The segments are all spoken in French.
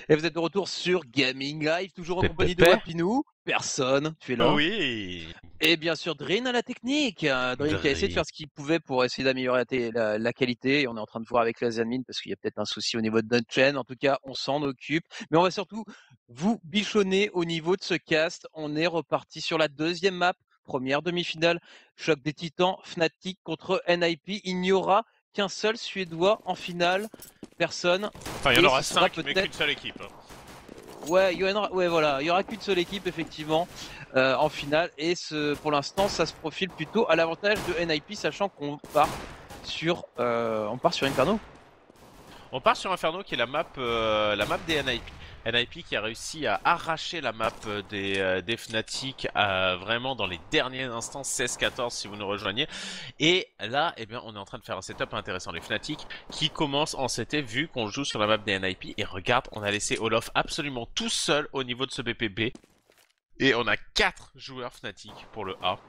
Et vous êtes de retour sur Gaming Live, toujours en compagnie de Pépé. Wapinou. Personne, tu es là. Oui, Et bien sûr, Drin à la technique. Drin qui a essayé de Dri. faire ce qu'il pouvait pour essayer d'améliorer la qualité. Et on est en train de voir avec les admins parce qu'il y a peut-être un souci au niveau de notre chaîne. En tout cas, on s'en occupe. Mais on va surtout vous bichonner au niveau de ce cast. On est reparti sur la deuxième map, première demi-finale. Choc des Titans, Fnatic contre NIP. Il n'y aura qu'un seul Suédois en finale. Personne. Enfin, il y en Et aura ce sera 5, mais peut-être qu'une seule équipe. ouais, ouais, voilà, il y aura qu'une seule équipe effectivement en finale et pour l'instant ça se profile plutôt à l'avantage de NIP sachant qu'on part sur Inferno. On part sur Inferno qui est la map des NIP. NIP qui a réussi à arracher la map des Fnatic vraiment dans les derniers instants, 16-14 si vous nous rejoignez. Et là, eh bien, on est en train de faire un setup intéressant. Les Fnatic qui commencent en CT vu qu'on joue sur la map des NIP. Et regarde, on a laissé Olof absolument tout seul au niveau de ce BPB. Et on a 4 joueurs Fnatic pour le A.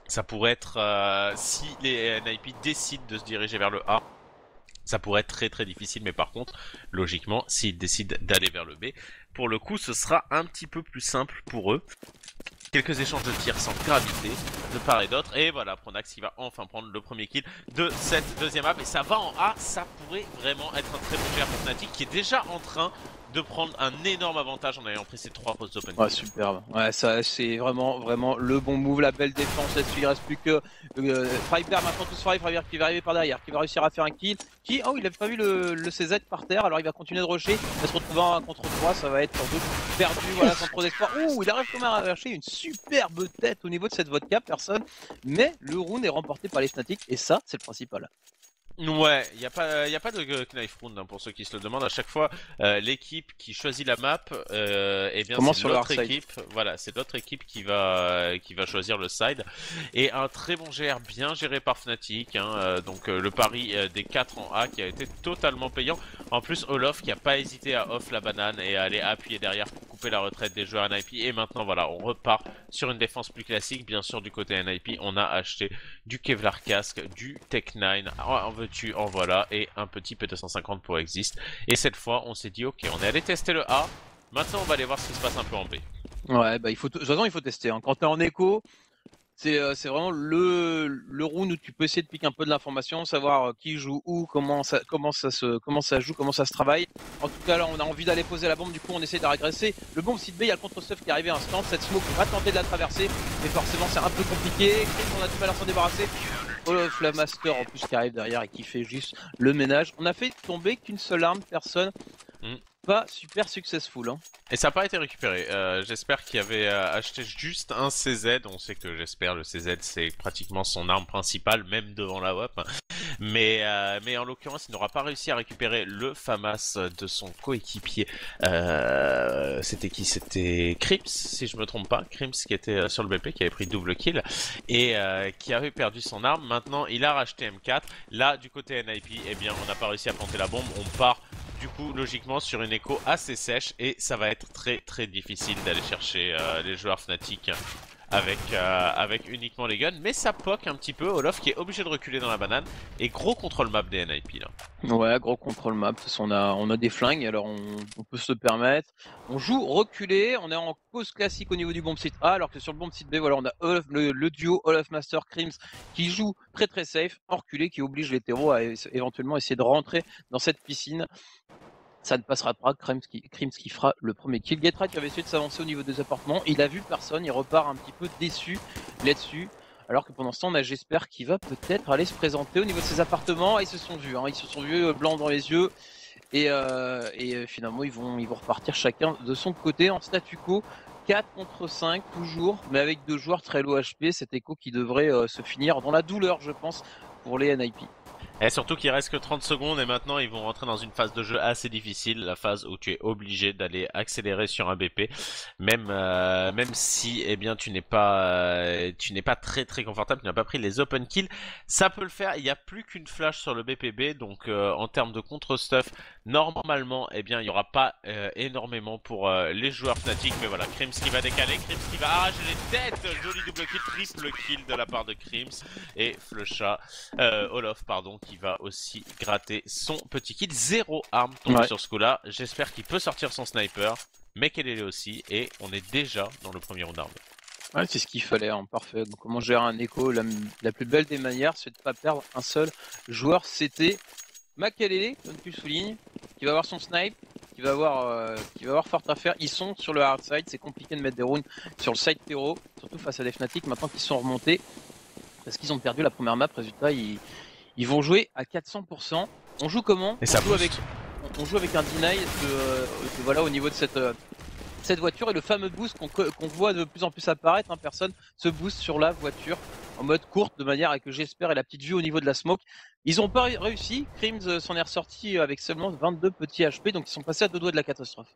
Ça pourrait être, si les NIP décident de se diriger vers le A, ça pourrait être très très difficile, mais par contre, logiquement, s'ils décident d'aller vers le B, pour le coup, ce sera un petit peu plus simple pour eux. Quelques échanges de tirs sans gravité de part et d'autre. Et voilà, Pronax qui va enfin prendre le premier kill de cette deuxième map. Et ça va en A, ça pourrait vraiment être un très bon GR pour Fnatic qui est déjà en train de prendre un énorme avantage en ayant pris ses 3 postes open. Ouais, superbe. Ouais, ça c'est vraiment le bon move, la belle défense là-dessus. Il reste plus que Freiberg maintenant, tous Freiberg qui va arriver par derrière, qui va réussir à faire un kill. Oh, il avait pas vu le CZ par terre, alors il va continuer de rusher. Il va se retrouver en 1 contre 3, ça va être sans doute perdu, voilà, sans trop d'espoir. Ouh, il arrive quand même à arracher une superbe tête au niveau de cette vodka, personne. Mais le round est remporté par les Fnatic et ça, c'est le principal. Ouais, y a pas de knife round hein, pour ceux qui se le demandent. À chaque fois, l'équipe qui choisit la map, eh bien Comment c'est sur le l'autre hard side. équipe. Voilà, c'est l'autre équipe qui va choisir le side. Et un très bon GR bien géré par Fnatic. Hein, donc le pari des 4 en A qui a été totalement payant. En plus, Olof qui a pas hésité à off la banane et à aller appuyer derrière pour couper la retraite des joueurs NIP. Et maintenant, voilà, on repart sur une défense plus classique. Bien sûr, du côté NIP, on a acheté du Kevlar Casque, du Tech 9, en veux-tu, en voilà, et un petit P250 pour Exist. Et cette fois, on s'est dit, ok, on est allé tester le A, maintenant on va aller voir ce qui se passe un peu en B. Ouais, bah de toute façon il faut tester. Hein. Quand t'es en écho, c'est vraiment le round où tu peux essayer de piquer un peu de l'information, savoir qui joue où, comment ça joue, comment ça se travaille. En tout cas là on a envie d'aller poser la bombe, du coup on essaie de régresser. Le bombe site B, il y a le contre-stuff qui est arrivé instant, cette smoke va tenter de la traverser, mais forcément c'est un peu compliqué. On a du mal à s'en débarrasser. Olaf la master en plus qui arrive derrière et qui fait juste le ménage. On a fait tomber qu'une seule arme, personne. Pas super successful. Hein. Et ça n'a pas été récupéré. J'espère qu'il avait acheté juste un CZ. On sait que j'espère le CZ c'est pratiquement son arme principale, même devant la WAP. Mais en l'occurrence, il n'aura pas réussi à récupérer le FAMAS de son coéquipier. C'était qui? C'était Crims, si je me trompe pas. Crims qui était sur le BP, qui avait pris double kill et qui avait perdu son arme. Maintenant, il a racheté M4. Là, du côté NIP, eh bien, on n'a pas réussi à planter la bombe. On part du coup logiquement sur une écho assez sèche et ça va être très très difficile d'aller chercher les joueurs Fnatic avec uniquement les guns, mais ça poke un petit peu. Olof qui est obligé de reculer dans la banane et gros contrôle map des NIP là. Ouais, gros contrôle map. De toute façon, on a des flingues, alors on peut se le permettre. On joue reculé, on est en cause classique au niveau du bomb site A, alors que sur le bomb site B, voilà, on a le duo Olaf Master Crims qui joue très très safe, en reculé, qui oblige les terreaux à éventuellement essayer de rentrer dans cette piscine. Ça ne passera pas, Crims qui fera le premier kill. Getright qui avait essayé de s'avancer au niveau des appartements, il a vu personne, il repart un petit peu déçu là-dessus. Alors que pendant ce temps, on a J'espère qui va peut-être aller se présenter au niveau de ses appartements. Ils se sont vus, hein, ils se sont vus blancs dans les yeux. Et finalement, ils vont repartir chacun de son côté en statu quo. 4 contre 5 toujours, mais avec 2 joueurs très low HP. Cet écho qui devrait se finir dans la douleur, je pense, pour les NIP. Et surtout qu'il reste que 30 secondes et maintenant ils vont rentrer dans une phase de jeu assez difficile, la phase où tu es obligé d'aller accélérer sur un BP, même si eh bien tu n'es pas très très confortable, tu n'as pas pris les open kills, ça peut le faire. Il n'y a plus qu'une flash sur le BPB, donc en termes de contre-stuff, normalement eh bien il n'y aura pas énormément pour les joueurs Fnatic, mais voilà, Crims qui va décaler, Crims qui va arracher les têtes, joli double kill, triple kill de la part de Crims et Flusha, Olof pardon, qui va aussi gratter son petit kill. 0 arme tombée sur ce coup-là. J'espère qu'il peut sortir son sniper. Mekelele aussi. Et on est déjà dans le premier round armé. Ouais, c'est ce qu'il fallait, hein, parfait. Donc comment gérer un écho, la plus belle des manières, c'est de ne pas perdre un seul joueur. C'était Makelele, comme tu le soulignes, qui va avoir son snipe, qui va avoir fort à faire. Ils sont sur le hard side, c'est compliqué de mettre des rounds sur le side terreau, surtout face à des Fnatic maintenant qu'ils sont remontés, parce qu'ils ont perdu la première map. Résultat, ils vont jouer à 400%. On joue comment? Et ça on joue avec un deny voilà, au niveau de cette voiture, et le fameux boost qu'on voit de plus en plus apparaître, hein, personne se booste sur la voiture en mode courte, de manière à que j'espère et la petite vue au niveau de la smoke. Ils n'ont pas réussi, Crims s'en est ressorti avec seulement 22 petits HP, donc ils sont passés à 2 doigts de la catastrophe.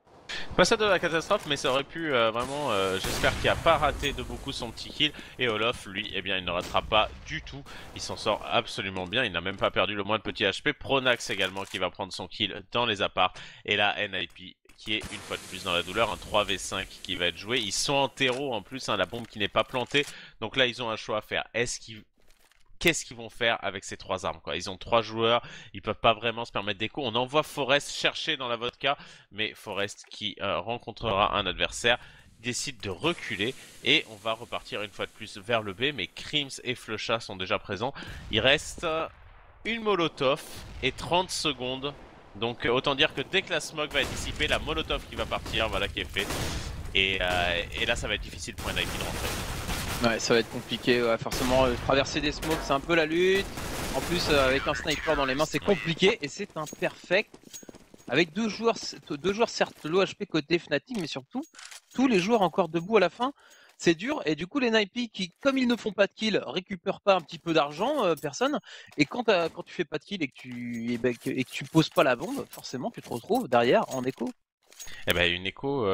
Passé de la catastrophe, mais ça aurait pu vraiment, j'espère qu'il a pas raté de beaucoup son petit kill. Et Olof, lui, eh bien, il ne rattrape pas du tout. Il s'en sort absolument bien, il n'a même pas perdu le moins de petits HP. Pronax également qui va prendre son kill dans les apparts. Et là, NIP qui est une fois de plus dans la douleur, un 3v5 qui va être joué. Ils sont en terreau en plus, hein, la bombe qui n'est pas plantée. Donc là, ils ont un choix à faire. Qu'est-ce qu'ils vont faire avec ces 3 armes, quoi? Ils ont 3 joueurs, ils peuvent pas vraiment se permettre d'écho. On envoie Forest chercher dans la vodka, mais Forest qui rencontrera un adversaire décide de reculer et on va repartir une fois de plus vers le B. Mais Crims et Flusha sont déjà présents. Il reste une molotov et 30 secondes. Donc autant dire que dès que la smoke va être dissipée, la molotov qui va partir, voilà qui est fait. Et là ça va être difficile pour NIP de rentrer. Ouais, ça va être compliqué, ouais, forcément, traverser des smokes, c'est un peu la lutte. En plus, avec un sniper dans les mains, c'est compliqué, et c'est un perfect. Avec deux joueurs certes low HP côté Fnatic, mais surtout, tous les joueurs encore debout à la fin. C'est dur, et du coup les NIP qui, comme ils ne font pas de kill, récupèrent pas un petit peu d'argent, personne. Et quand tu fais pas de kill et que tu poses pas la bombe, forcément tu te retrouves derrière en écho. Eh ben une écho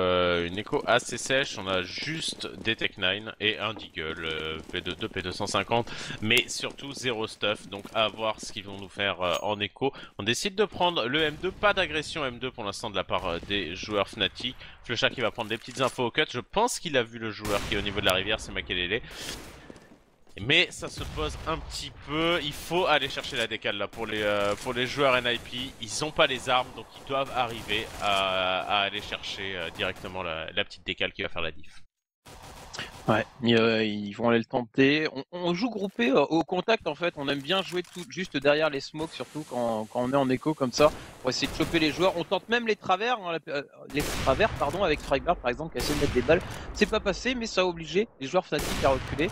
assez sèche, on a juste des Tech9 et un Deagle, P2, P250, mais surtout zéro stuff, donc à voir ce qu'ils vont nous faire en écho. On décide de prendre le M2, pas d'agression M2 pour l'instant de la part des joueurs Fnatic. Flusha qui va prendre des petites infos au cut, je pense qu'il a vu le joueur qui est au niveau de la rivière, c'est Makelele. Mais ça se pose un petit peu, il faut aller chercher la décale là pour les joueurs NIP, ils ont pas les armes donc ils doivent arriver à aller chercher directement la petite décale qui va faire la diff. Ouais, ils vont aller le tenter. On joue groupé au contact en fait, on aime bien jouer juste derrière les smokes, surtout quand on est en écho comme ça, pour essayer de choper les joueurs. On tente même les travers, hein, avec Frygbar par exemple qui a essayé de mettre des balles. C'est pas passé, mais ça a obligé les joueurs Fnatic à reculer.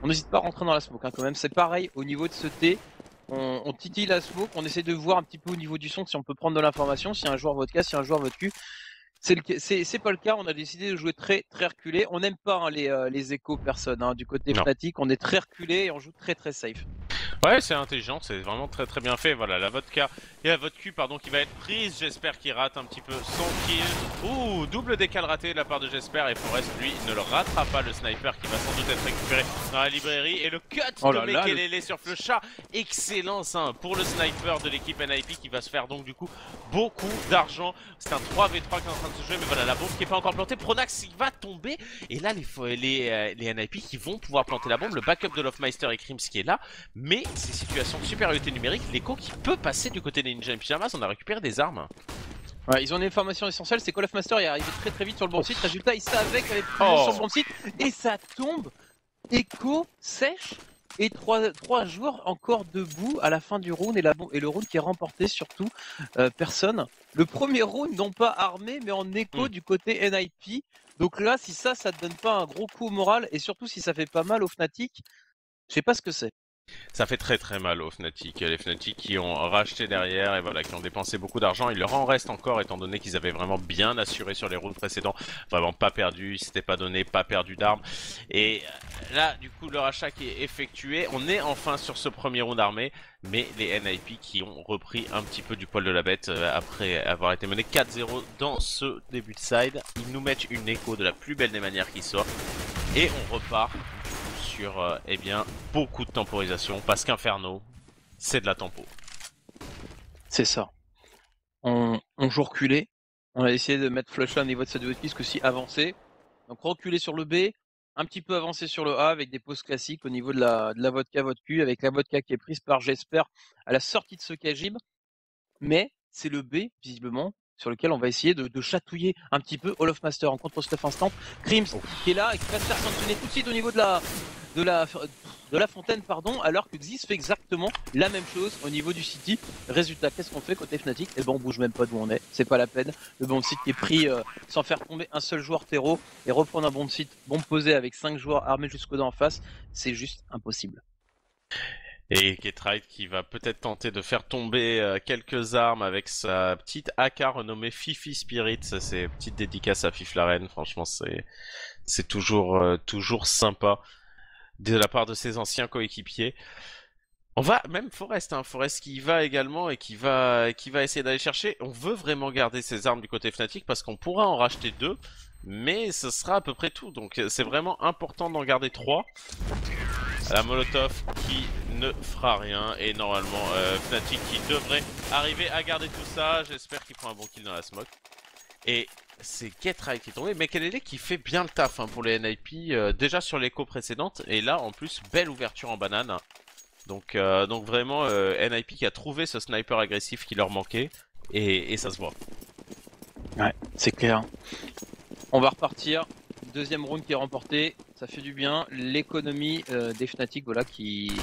On n'hésite pas à rentrer dans la smoke, hein, quand même. C'est pareil au niveau de ce T. On titille la smoke, on essaie de voir un petit peu au niveau du son si on peut prendre de l'information, si un joueur vodka, si un joueur vodka. C'est pas le cas, on a décidé de jouer très reculé. On n'aime pas, hein, les échos personne, hein, du côté Fnatic, on est très reculé et on joue très safe. Ouais, c'est intelligent, c'est vraiment très bien fait. Voilà, la vodka et la vodka qui va être prise. J'espère qu'il rate un petit peu son kill. Ouh, double décal raté de la part de Jesper et Forest, lui, ne le ratera pas. Le sniper qui va sans doute être récupéré dans la librairie. Et le cut de Mekelele sur Flusha. Excellent, hein, pour le sniper de l'équipe NIP qui va se faire donc du coup beaucoup d'argent. C'est un 3v3 qui est en train de se jouer, mais voilà, la bombe qui est pas encore plantée. Pronax il va tomber. Et là, les NIP qui vont pouvoir planter la bombe. Le backup de Lofmeister et Crims qui est là. Mais ces situations de supériorité numérique, l'écho qui peut passer du côté des Ninja Pyjamas, on a récupéré des armes. Ouais, ils ont une information essentielle, c'est que Lofmeister est arrivé très vite sur le bon site. Résultat, il savait qu'il avait plus sur le bon site et ça tombe. Écho sèche et trois joueurs encore debout à la fin du round et le round qui est remporté surtout personne. Le premier round non pas armé mais en écho du côté NIP. Donc là, si ça te donne pas un gros coup au moral et surtout si ça fait pas mal aux Fnatic, je sais pas ce que c'est. Ça fait très mal aux Fnatic, les Fnatic qui ont racheté derrière et voilà, qui ont dépensé beaucoup d'argent. Il leur en reste encore étant donné qu'ils avaient vraiment bien assuré sur les rounds précédents, vraiment pas perdu, ils s'étaient pas donné, pas perdu d'armes. Et là, du coup, le rachat qui est effectué, on est enfin sur ce premier round armé, mais les NIP qui ont repris un petit peu du poil de la bête après avoir été menés 4-0 dans ce début de side. Ils nous mettent une écho de la plus belle des manières qui soit et on repart sur eh bien beaucoup de temporisation parce qu'Inferno c'est de la tempo. C'est ça. On joue reculé. On a essayé de mettre Flusha au niveau de cette webpiste que si avancé. Donc reculer sur le B. un petit peu avancé sur le A avec des pauses classiques au niveau de la vodka votre cul, avec la vodka qui est prise par Jesper à la sortie de ce Kajib. Mais c'est le B, visiblement, sur lequel on va essayer de chatouiller un petit peu All of Master en contre stuff instant. Crims qui est là et qui va se faire sanctionner tout de suite au niveau de la, de la fontaine, pardon, alors que Xyz fait exactement la même chose au niveau du City. Résultat, qu'est-ce qu'on fait côté Fnatic? Eh ben on bouge même pas d'où on est, c'est pas la peine. Le bomb site qui est pris sans faire tomber un seul joueur terreau et reprendre un bomb site bombe posé avec 5 joueurs armés jusqu'au dents en face, c'est juste impossible. Et Getright qui va peut-être tenter de faire tomber quelques armes avec sa petite AK renommée Fifi Spirit. Ça, c'est petite dédicace à Fiflaren. Franchement, c'est toujours sympa de la part de ses anciens coéquipiers. On va même Forest, Forest qui y va également et qui va essayer d'aller chercher. On veut vraiment garder ses armes du côté Fnatic parce qu'on pourra en racheter 2, mais ce sera à peu près tout. Donc c'est vraiment important d'en garder 3. La Molotov qui ne fera rien et normalement Fnatic qui devrait arriver à garder tout ça. J'espère qu'il prend un bon kill dans la smoke. Et c'est Getright qui est tombé, mais Kelele qui fait bien le taf pour les NIP déjà sur l'écho précédente et là en plus belle ouverture en banane. Donc vraiment NIP qui a trouvé ce sniper agressif qui leur manquait et ça se voit. Ouais, c'est clair. On va repartir. Deuxième round qui est remporté, ça fait du bien. L'économie des Fnatic, voilà, qui...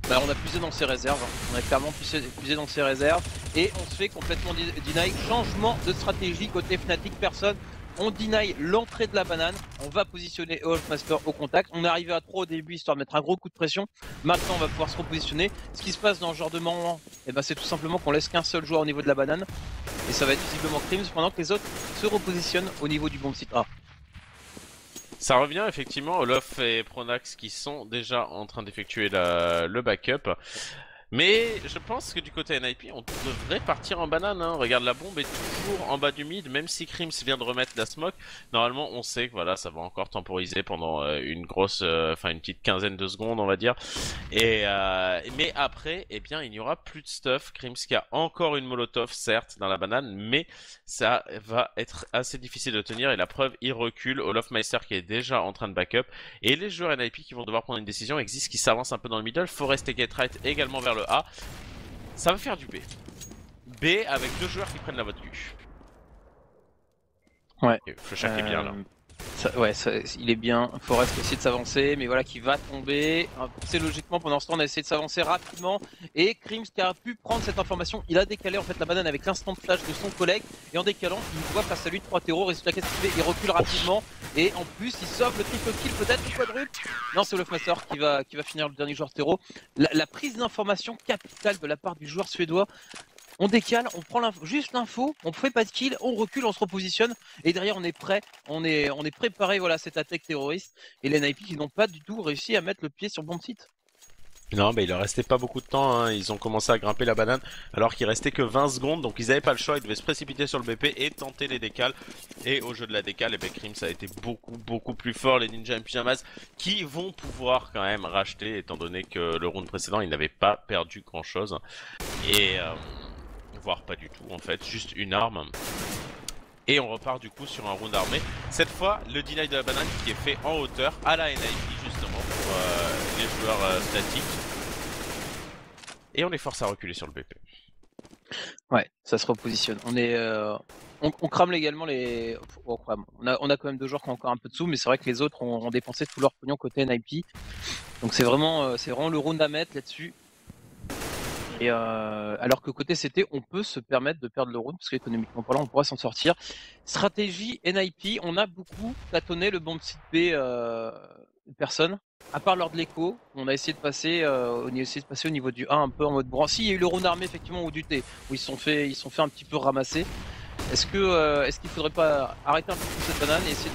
Bah, on a puisé dans ses réserves, on a clairement puisé dans ses réserves. Et on se fait complètement deny. Changement de stratégie côté Fnatic, personne. On deny l'entrée de la banane, on va positionner All of Master au contact. On est arrivé à 3 au début histoire de mettre un gros coup de pression. Maintenant on va pouvoir se repositionner. Ce qui se passe dans ce genre de moment, c'est tout simplement qu'on laisse qu'un seul joueur au niveau de la banane. Et ça va être visiblement Crims pendant que les autres se repositionnent au niveau du bomb site A. Ça revient effectivement, Olof et Pronax qui sont déjà en train d'effectuer le backup. Mais je pense que du côté NIP, on devrait partir en banane. Regarde, la bombe est toujours en bas du mid, même si Crims vient de remettre la smoke. Normalement, on sait que voilà, ça va encore temporiser pendant une petite quinzaine de secondes, on va dire. Mais après, eh bien, il n'y aura plus de stuff. Crims qui a encore une molotov, certes, dans la banane, mais ça va être assez difficile de tenir. Et la preuve, il recule. Olofmeister qui est déjà en train de backup. Et les joueurs NIP qui vont devoir prendre une décision. Exist qui s'avance un peu dans le middle. Forest et Getright également vers le A. Ça va faire du B. B avec 2 joueurs qui prennent la vote Q. Ouais. Flushak est bien là. Il est bien. Forest essaie de s'avancer, mais voilà qui va tomber. C'est logiquement pendant ce temps on a essayé de s'avancer rapidement. Et Crims qui a pu prendre cette information, il a décalé en fait la banane avec l'instant flash de son collègue. Et en décalant, il voit face à lui 3 terreaux. Résultat qu'est-ce qu'il fait? Il recule rapidement. Et en plus il sauve le triple kill peut-être ou quadruple. Non, c'est Olofmaster qui va finir le dernier joueur terreau. La prise d'information capitale de la part du joueur suédois. On décale, on prend juste l'info, on fait pas de kill, on recule, on se repositionne et derrière on est prêt, on est préparé voilà cette attaque terroriste et les NIP qui n'ont pas du tout réussi à mettre le pied sur bon site. Non, il leur restait pas beaucoup de temps, ils ont commencé à grimper la banane alors qu'il restait que 20 secondes, donc ils avaient pas le choix, ils devaient se précipiter sur le BP et tenter les décales. Et au jeu de la décale, Crims a été beaucoup plus fort, les Ninja en Pyjamas qui vont pouvoir quand même racheter étant donné que le round précédent ils n'avaient pas perdu grand chose. Et voire pas du tout en fait, juste une arme. Et on repart du coup sur un round armé. Cette fois, le deny de la banane qui est fait en hauteur à la NIP justement pour les joueurs statiques. Et on les force à reculer sur le BP. Ouais, ça se repositionne. On crame également les... On a quand même 2 joueurs qui ont encore un peu de sous, mais c'est vrai que les autres ont dépensé tout leur pognon côté NIP. Donc c'est vraiment le round à mettre là-dessus. Et alors que côté CT, on peut se permettre de perdre le round parce qu'économiquement parlant, on pourra s'en sortir. Stratégie NIP, on a beaucoup tâtonné le bomb site B personne. À part lors de l'écho, on a essayé de passer, au niveau du A un peu en mode bran. Si, il y a eu le round armé effectivement ou du T où ils se sont fait un petit peu ramasser. Est-ce qu'il faudrait pas arrêter un peu cette banane et essayer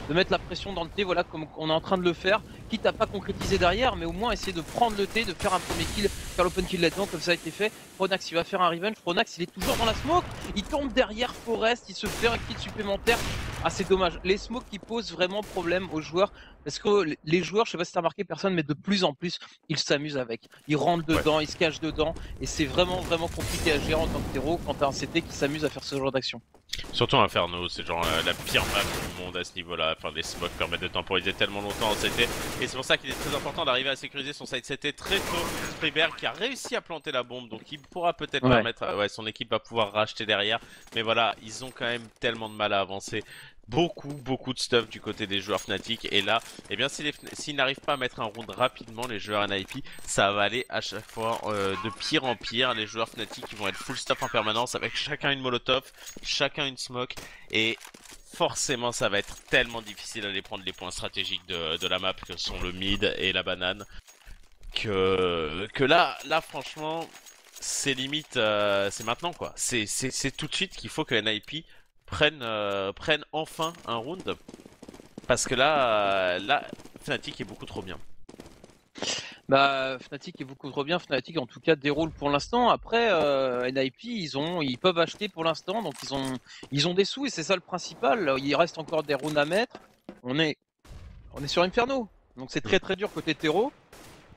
de mettre la pression dans le T, voilà, comme on est en train de le faire, quitte à pas concrétiser derrière, mais au moins essayer de prendre le T, de faire un premier kill, faire l'open kill là-dedans, comme ça a été fait. Pronax il va faire un revenge, Pronax il est toujours dans la smoke, il tombe derrière Forest, il se fait un kill supplémentaire. Ah c'est dommage, les smokes qui posent vraiment problème aux joueurs, parce que les joueurs, je sais pas si t'as remarqué personne, mais de plus en plus, ils s'amusent avec. Ils rentrent dedans, ils se cachent dedans, et c'est vraiment compliqué à gérer en tant que terreau quand t'as un CT qui s'amuse à faire ce genre d'action. Surtout Inferno, c'est genre la pire map du monde à ce niveau-là. Enfin, les smokes permettent de temporiser tellement longtemps en CT. Et c'est pour ça qu'il est très important d'arriver à sécuriser son side CT très tôt. Freeberg qui a réussi à planter la bombe, donc il pourra peut-être permettre, ouais, son équipe va pouvoir racheter derrière. Mais voilà, ils ont quand même tellement de mal à avancer. Beaucoup de stuff du côté des joueurs Fnatic. Et là, eh bien, s'ils n'arrivent pas à mettre un round rapidement, les joueurs NIP, ça va aller à chaque fois de pire en pire. Les joueurs Fnatic ils vont être full stuff en permanence avec chacun une molotov, chacun une smoke. Et forcément, ça va être tellement difficile d'aller prendre les points stratégiques de la map que sont le mid et la banane. Que là franchement, c'est limite, c'est maintenant quoi. C'est tout de suite qu'il faut que NIP prennent enfin un round. Parce que là, Fnatic est beaucoup trop bien. Bah, Fnatic est beaucoup trop bien. Fnatic, en tout cas, déroule pour l'instant. Après, NIP, ils peuvent acheter pour l'instant, donc ils ont des sous et c'est ça le principal. Il reste encore des rounds à mettre. On est sur Inferno, donc c'est très dur côté terreau.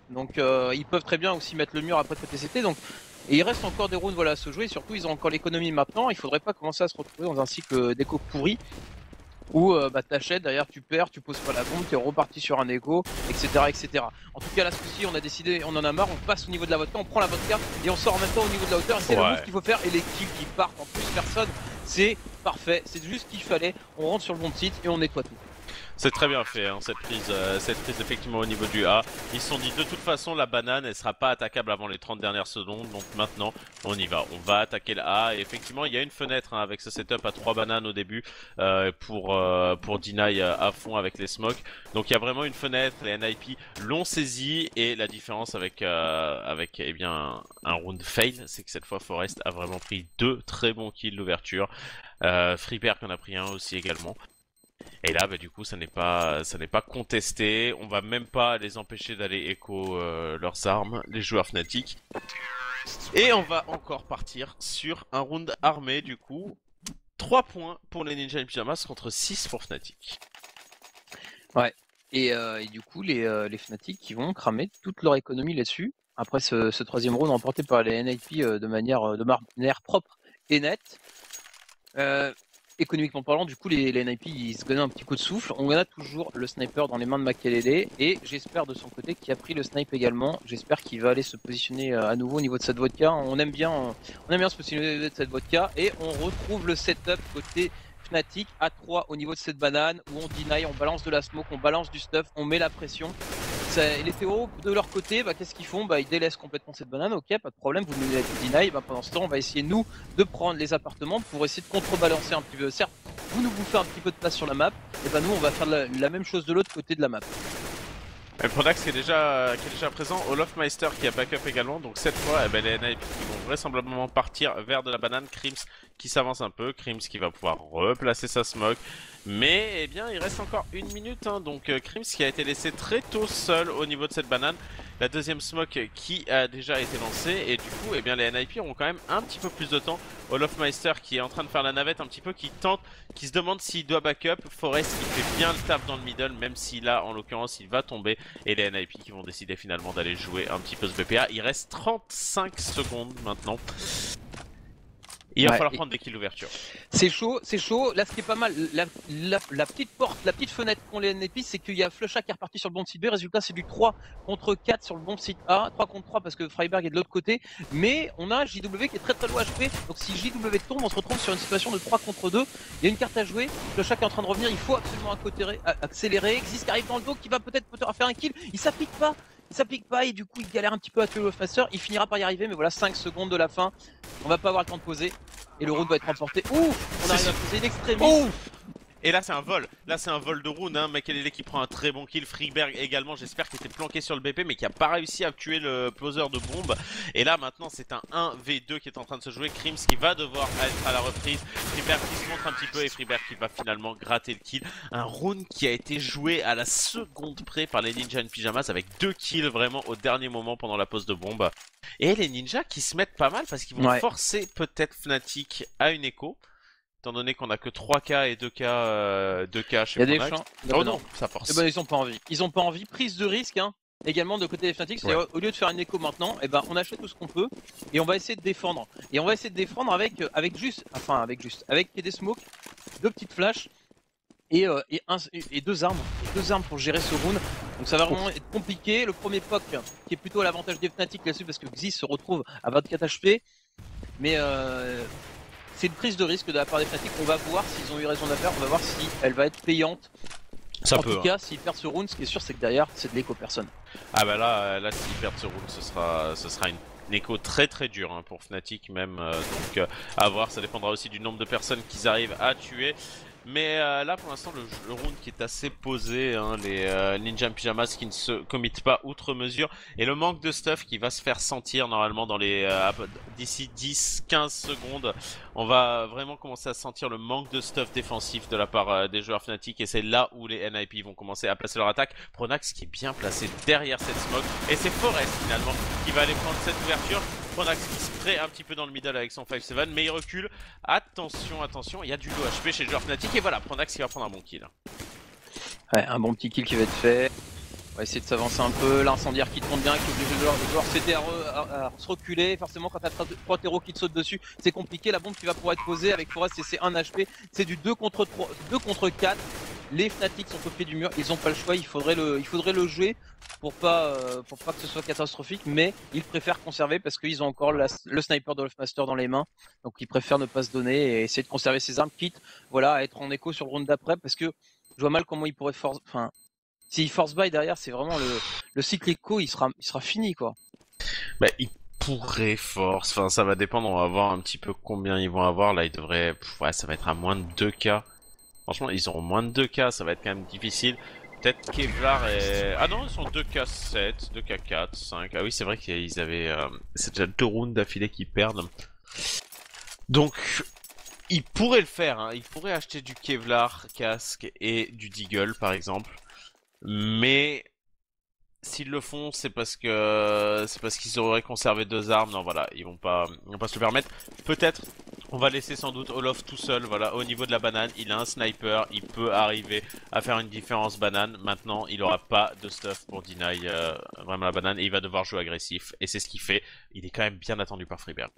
Donc ils peuvent très bien aussi mettre le mur après côté CT. Donc et il reste encore des rounds voilà, à se jouer. Surtout, ils ont encore l'économie maintenant. Il faudrait pas commencer à se retrouver dans un cycle d'écho pourri où bah, t'achètes, derrière tu perds, tu poses pas la bombe, t'es reparti sur un écho, etc. En tout cas, là, ce coup-ci, on a décidé, on en a marre, on passe au niveau de la vodka, on prend la vodka et on sort en même temps au niveau de la hauteur. Et c'est le move qu'il faut faire et les kills qui partent en plus personne. C'est parfait, c'est juste ce qu'il fallait. On rentre sur le bon site et on nettoie tout. C'est très bien fait, hein, cette prise effectivement au niveau du A. Ils se sont dit de toute façon la banane elle sera pas attaquable avant les 30 dernières secondes. Donc maintenant on y va, on va attaquer le A. Et effectivement il y a une fenêtre hein, avec ce setup à 3 bananes au début pour deny à fond avec les smokes. Donc il y a vraiment une fenêtre, les NIP l'ont saisi. Et la différence avec eh bien, un round fail, c'est que cette fois Forest a vraiment pris 2 très bons kills d'ouverture. Freeberg en a pris un aussi également. Et là, bah, du coup, ça n'est pas contesté. On va même pas les empêcher d'aller écho leurs armes, les joueurs Fnatic. Et on va encore partir sur un round armé, du coup. 3 points pour les Ninja in Pyjamas contre 6 pour Fnatic. Ouais. Et du coup, les Fnatic qui vont cramer toute leur économie là-dessus. Après ce troisième round remporté par les NIP de manière propre et nette. Économiquement parlant, du coup, les NIP ils se donnent un petit coup de souffle. On a toujours le sniper dans les mains de Makelele et j'espère de son côté qu'il a pris le snipe également. J'espère qu'il va aller se positionner à nouveau au niveau de cette vodka. On aime bien se positionner de cette vodka et on retrouve le setup côté Fnatic à 3 au niveau de cette banane où on deny, on balance de la smoke, on balance du stuff, on met la pression. Les théos de leur côté, bah, qu'est-ce qu'ils font? Bah, ils délaissent complètement cette banane, ok, pas de problème, vous nous l'avez deny, bah, pendant ce temps on va essayer nous de prendre les appartements pour essayer de contrebalancer un petit peu. Certes, vous nous bouffez un petit peu de place sur la map, et bah nous on va faire la même chose de l'autre côté de la map. Le Prodax qui est déjà présent, Olofmeister qui a backup également, donc cette fois eh ben, les NIP qui vont vraisemblablement partir vers de la banane, Krims qui s'avance un peu, Krims qui va pouvoir replacer sa smoke, mais eh bien il reste encore 1 minute, hein, donc Krims qui a été laissé très tôt seul au niveau de cette banane, la deuxième smoke qui a déjà été lancée, et du coup eh bien les NIP auront quand même un petit peu plus de temps. Olofmeister qui est en train de faire la navette un petit peu, qui se demande s'il doit backup, Forest qui fait bien le taf dans le middle, même si là en l'occurrence il va tomber, et les NIP qui vont décider finalement d'aller jouer un petit peu ce BPA. Il reste 35 secondes maintenant. Il va falloir prendre des kills d'ouverture. C'est chaud. Là, ce qui est pas mal, la petite porte, la petite fenêtre qu'ont les NIP, c'est qu'il y a Flusha qui est reparti sur le bomb site B. Résultat, c'est du 3 contre 4 sur le bomb site A. 3 contre 3 parce que Freiberg est de l'autre côté. Mais on a JW qui est très low HP. Donc si JW tombe, on se retrouve sur une situation de 3 contre 2. Il y a une carte à jouer. Flusha qui est en train de revenir. Il faut absolument accélérer. Exis qui arrive dans le dos, qui va peut-être faire un kill. Il s'applique pas et du coup il galère un petit peu à tuer le Faster. Il finira par y arriver, mais voilà, 5 secondes de la fin. On va pas avoir le temps de poser. Et le round va être remporté. Ouf! On arrive à poser une extrémiste. Et là c'est un vol, de round, hein. Makelele qui prend un très bon kill, Freeberg également, j'espère qu'il était planqué sur le BP mais qui a pas réussi à tuer le poseur de bombe. Et là maintenant c'est un 1v2 qui est en train de se jouer, Krims qui va devoir être à la reprise, Freeberg qui se montre un petit peu et Freeberg qui va finalement gratter le kill. Un round qui a été joué à la seconde près par les Ninja in Pyjamas avec 2 kills vraiment au dernier moment pendant la pause de bombe. Et les ninjas qui se mettent pas mal parce qu'ils vont forcer peut-être Fnatic à une écho. Étant donné qu'on a que 3K et 2K chez Prodax. Il y a des champs. Oh non, ça force. Eh ben, ils ont pas envie. Prise de risque, hein. également de côté des Fnatic, c'est Ouais. au lieu de faire une écho maintenant, et ben on achète tout ce qu'on peut et on va essayer de défendre. Et on va essayer de défendre avec des smokes, deux petites flashs et deux armes. Deux armes pour gérer ce round. Donc ça va vraiment être compliqué. Le premier POC qui est plutôt à l'avantage des Fnatic là-dessus parce que Xyz se retrouve à 24 HP. Mais c'est une prise de risque de la part des Fnatic. On va voir s'ils ont eu raison d'affaire. On va voir si elle va être payante. Ça en peut. tout cas, s'ils perdent ce round, ce qui est sûr, c'est que derrière, c'est de l'écho personne. Ah bah là s'ils perdent ce round, ce sera une écho très très dure hein, pour Fnatic même. Donc à voir, ça dépendra aussi du nombre de personnes qu'ils arrivent à tuer. Mais là pour l'instant le round qui est assez posé, hein, les Ninja Pyjamas qui ne se committent pas outre mesure et le manque de stuff qui va se faire sentir normalement dans les d'ici 10-15 secondes. On va vraiment commencer à sentir le manque de stuff défensif de la part des joueurs Fnatic et c'est là où les NIP vont commencer à placer leur attaque. Pronax qui est bien placé derrière cette smoke et c'est Forest finalement qui va aller prendre cette ouverture. Pronax qui se spray un petit peu dans le middle avec son 5-7 mais il recule. Attention, attention, il y a du low HP chez le joueur Fnatic et voilà, Pronax qui va prendre un bon kill. Ouais, un bon petit kill qui va être fait. On va essayer de s'avancer un peu. L'incendiaire qui tourne bien, qui oblige le joueur CT à se reculer. Forcément, quand t'as 3 terreaux qui te sautent dessus, c'est compliqué. La bombe qui va pouvoir être posée avec Forest, c'est 1 HP. C'est du 2 contre 3, 2 contre 4. Les Fnatic sont au pied du mur, ils ont pas le choix. Il faudrait le jouer pour pas que ce soit catastrophique. Mais ils préfèrent conserver parce qu'ils ont encore le sniper de Wolfmaster dans les mains. Donc ils préfèrent ne pas se donner et essayer de conserver ses armes, quitte à être en écho sur le round d'après. Parce que je vois mal comment ils pourraient s'il force buy derrière, c'est vraiment le cycle écho, il sera fini quoi. Bah, il pourrait force, enfin ça va dépendre, on va voir un petit peu combien ils vont avoir. Là, ils devraient, ouais, ça va être à moins de 2K. Franchement, ils auront moins de 2K, ça va être quand même difficile. Peut-être Kevlar et... Ah non, ils sont 2K7, 2K4, 5. Ah oui, c'est vrai qu'ils avaient... C'est déjà 2 rounds d'affilée qu'ils perdent. Donc, ils pourraient le faire, hein. Ils pourraient acheter du Kevlar, casque et du Deagle par exemple. Mais... S'ils le font, c'est parce qu'ils auraient conservé 2 armes. Non, voilà, ils vont pas se le permettre. Peut-être, on va laisser sans doute Olof tout seul. Voilà, au niveau de la banane, il a un sniper, il peut arriver à faire une différence banane. Maintenant, il aura pas de stuff pour deny vraiment la banane et il va devoir jouer agressif. Et c'est ce qu'il fait. Il est quand même bien attendu par Freeberg.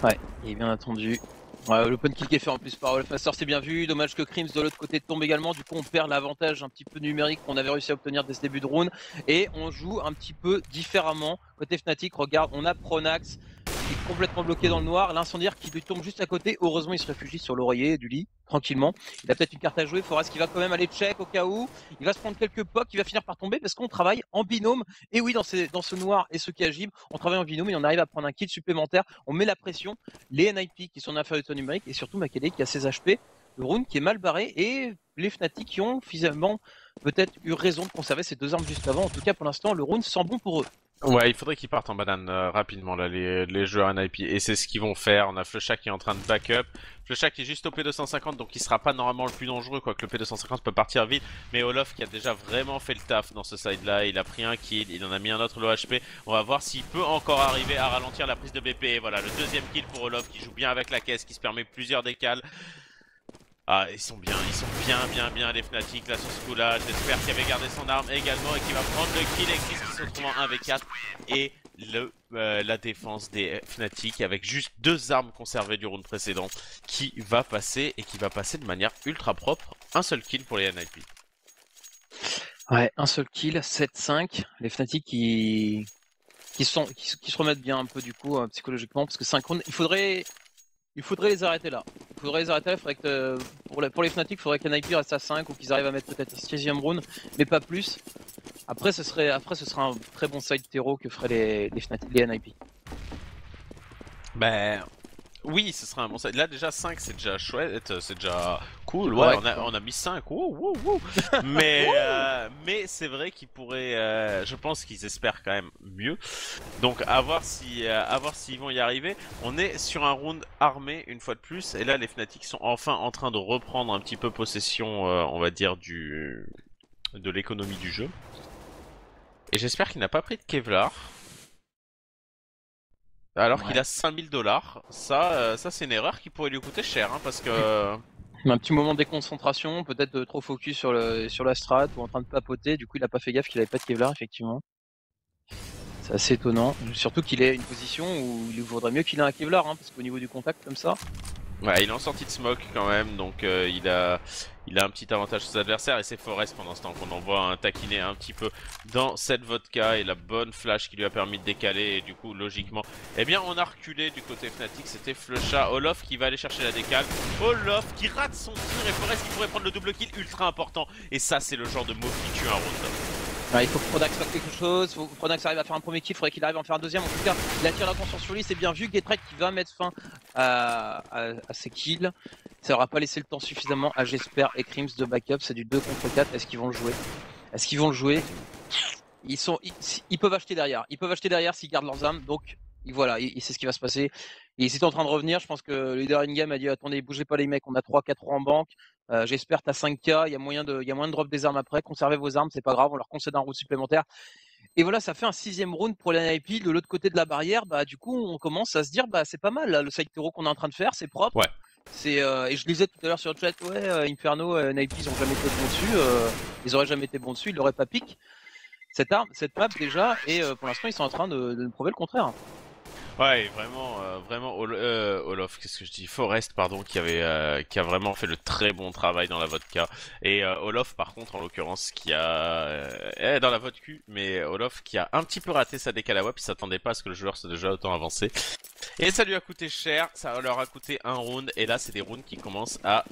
Ouais, il est bien attendu. Ouais, l'open kill qui est fait en plus par Wolfmaster, c'est bien vu. Dommage que Crims de l'autre côté tombe également. Du coup, on perd l'avantage un petit peu numérique qu'on avait réussi à obtenir dès ce début de round. Et on joue un petit peu différemment. Côté Fnatic, regarde, on a Pronax qui est complètement bloqué dans le noir. L'incendiaire qui lui tombe juste à côté. Heureusement, il se réfugie sur l'oreiller du lit, tranquillement. Il a peut-être une carte à jouer. Forest qui va quand même aller check au cas où. Il va se prendre quelques pocs. Il va finir par tomber parce qu'on travaille en binôme. Et oui, dans ce noir et ce Kajib, on travaille en binôme et on arrive à prendre un kill supplémentaire. On met la pression. Les NIP qui sont en infériorité numérique et surtout Makele qui a ses HP. Le round qui est mal barré et les Fnatic qui ont finalement peut-être eu raison de conserver ces 2 armes juste avant. En tout cas, pour l'instant, le round sent bon pour eux. Ouais, il faudrait qu'ils partent en banane rapidement là, les joueurs NIP. Et c'est ce qu'ils vont faire. On a Flusha qui est en train de backup. Flusha qui est juste au P250, donc il sera pas normalement le plus dangereux, quoique le P250 peut partir vite. Mais Olof qui a déjà vraiment fait le taf dans ce side là, il a pris un kill, il en a mis un autre low HP. On va voir s'il peut encore arriver à ralentir la prise de BP. Et voilà, le deuxième kill pour Olof qui joue bien avec la caisse, qui se permet plusieurs décales. Ah, ils sont bien les Fnatic là sur ce coup là. J'espère qu'il avait gardé son arme également et qu'il va prendre le kill. Exis qui se retrouve en 1v4 et la défense des Fnatic avec juste 2 armes conservées du round précédent qui va passer et qui va passer de manière ultra propre. Un seul kill pour les NIP. Ouais, un seul kill, 7-5. Les Fnatic qui se remettent bien un peu du coup psychologiquement parce que synchrone, il faudrait les arrêter là. Il faudrait que pour les Fnatic, il faudrait qu'un IP reste à 5 ou qu'ils arrivent à mettre peut-être un 6ème round, mais pas plus. Après ce sera un très bon side terreau que feraient les Fnatic, les NIP. Ben oui, ce sera un bon side. Là déjà 5 c'est déjà chouette, c'est déjà cool. Ouais, on a mis 5. Mais c'est vrai qu'ils pourraient je pense qu'ils espèrent quand même mieux. Donc à voir s'ils vont y arriver. On est sur un round armé une fois de plus et là les Fnatic sont enfin en train de reprendre un petit peu possession on va dire de l'économie du jeu. Et j'espère qu'il n'a pas pris de Kevlar. Alors qu'il a 5000 $. Ça c'est une erreur qui pourrait lui coûter cher, hein, parce que... Un petit moment de déconcentration, peut-être trop focus sur la strat ou en train de papoter, du coup il a pas fait gaffe qu'il avait pas de Kevlar effectivement. C'est assez étonnant, surtout qu'il ait une position où il vaudrait mieux qu'il ait un Kevlar, hein, parce qu'au niveau du contact comme ça... Ouais, il est en sortie de smoke quand même, donc il a un petit avantage sur ses adversaires et c'est Forest pendant ce temps qu'on envoie un taquiner un petit peu dans cette vodka et la bonne flash qui lui a permis de décaler et du coup logiquement, eh bien on a reculé du côté Fnatic, c'était Flusha, Olof qui va aller chercher la décale, Olof qui rate son tir et Forest qui pourrait prendre le double kill ultra important et ça c'est le genre de move qui tue un round. Ouais, il faut que Prodax fasse quelque chose, faut que Prodax arrive à faire un premier kill, il faudrait qu'il arrive à en faire un deuxième. En tout cas, il attire la conscience sur lui, c'est bien vu. Getride qui va mettre fin à ses kills. Ça aura pas laissé le temps suffisamment à Jesper et Crims de backup. C'est du 2 contre 4. Est-ce qu'ils vont le jouer? Est-ce qu'ils vont le jouer? Ils peuvent acheter derrière. Ils peuvent acheter derrière s'ils gardent leurs armes. Donc voilà, c'est ce qui va se passer. Ils étaient en train de revenir. Je pense que le leader in-game a dit attendez, bougez pas les mecs, on a 3-4 en banque. J'espère t'as 5K, il y a moyen de drop des armes après. Conservez vos armes, c'est pas grave, on leur concède un round supplémentaire. Et voilà, ça fait un 6ème round pour la NIP. De l'autre côté de la barrière, bah du coup on commence à se dire bah c'est pas mal là, le side hero qu'on est en train de faire, c'est propre. Ouais. Et je lisais tout à l'heure sur le chat, ouais, Inferno, NIP ils ont jamais été bons dessus, ils auraient jamais été bons dessus, ils l'auraient pas piqué. Cette map déjà, et pour l'instant ils sont en train de nous prouver le contraire. Ouais, vraiment Olof, qu'est-ce que je dis, Forest, pardon, qui a vraiment fait le très bon travail dans la vodka. Et Olof, par contre, en l'occurrence, qui a dans la vodka, mais Olof qui a un petit peu raté sa décale à web, il s'attendait pas à ce que le joueur soit déjà autant avancé. Et ça lui a coûté cher, ça leur a coûté un round, et là c'est des rounds qui commencent à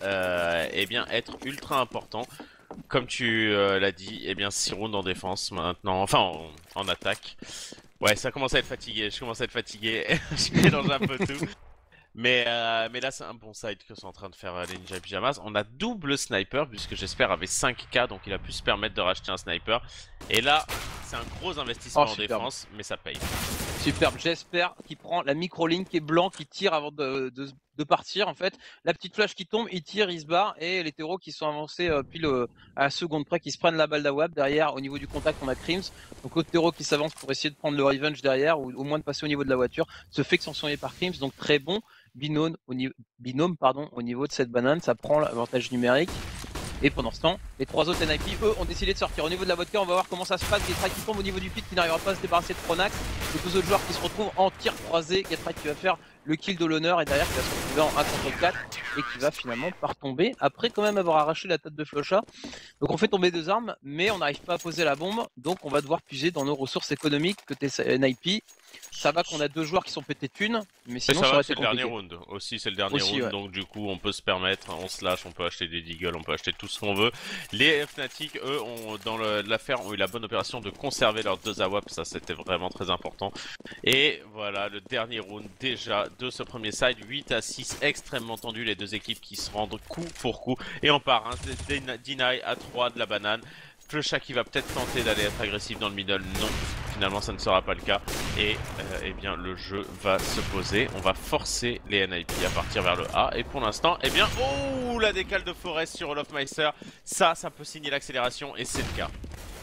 eh bien être ultra importants. Comme tu l'as dit, eh bien 6 rounds en défense maintenant, enfin en attaque. Ouais, ça commence à être fatigué, je commence à être fatigué, je mélange un peu tout. Mais là c'est un bon side que sont en train de faire les Ninja Pyjamas. On a double sniper puisque j'espère avait 5K donc il a pu se permettre de racheter un sniper. Et là c'est un gros investissement en défense mais ça paye. Superbe, j'espère qu'il prend la micro-ligne qui est blanc, qui tire avant de partir en fait. La petite flash qui tombe, il tire, il se barre et les terreaux qui sont avancés pile à la seconde près, qui se prennent la balle d'Awab. Derrière, au niveau du contact, on a Crims. Donc l'autre terreau qui s'avance pour essayer de prendre le revenge derrière ou au moins de passer au niveau de la voiture, se fait sanctionner par Crims. Donc très bon binôme au niveau de cette banane, ça prend l'avantage numérique. Et pendant ce temps, les trois autres NIP, eux, ont décidé de sortir. Au niveau de la vodka, on va voir comment ça se passe. Getride qui tombe au niveau du pit, qui n'arrivera pas à se débarrasser de Pronax. Les deux autres joueurs qui se retrouvent en tir croisé. Getride qui va faire le kill de l'honneur et derrière qui va se retrouver en 1 contre 4 et qui va finalement pas retomber. Après quand même avoir arraché la tête de Flusha. Donc on fait tomber deux armes, mais on n'arrive pas à poser la bombe. Donc on va devoir puiser dans nos ressources économiques côté NIP. Ça va qu'on a deux joueurs qui sont pétés de thunes, mais sinon ça aurait été compliqué. C'est le dernier round. Aussi, c'est le dernier round, ouais. donc du coup, on peut se permettre, on se lâche, on peut acheter des deagles, on peut acheter tout ce qu'on veut. Les Fnatic, eux, dans l'affaire, ont eu la bonne opération de conserver leurs deux AWP, ça c'était vraiment très important. Et voilà, le dernier round déjà de ce premier side, 8-6, extrêmement tendu, les deux équipes qui se rendent coup pour coup. Et on part, hein, Deny à 3 de la banane. Flusha qui va peut-être tenter d'aller être agressif dans le middle, non, finalement ça ne sera pas le cas. Et eh bien le jeu va se poser, on va forcer les NIP à partir vers le A. Et pour l'instant, eh bien, oh, la décale de Forest sur Olofmeister, ça peut signer l'accélération et c'est le cas.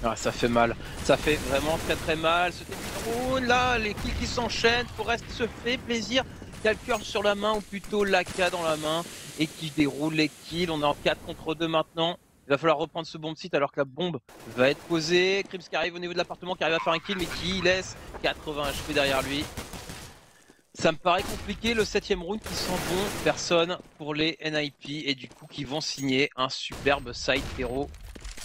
Ah, ça fait mal, ça fait vraiment très très mal. Ce début de là, les kills qui s'enchaînent, Forest se fait plaisir. Calcul sur la main ou plutôt l'AK dans la main et qui déroule les kills. On est en 4 contre 2 maintenant. Il va falloir reprendre ce bomb site alors que la bombe va être posée. Crims qui arrive au niveau de l'appartement, qui arrive à faire un kill, mais qui laisse 80 HP derrière lui. Ça me paraît compliqué, le 7ème round qui sent bon, personne pour les NIP et du coup qui vont signer un superbe side hero.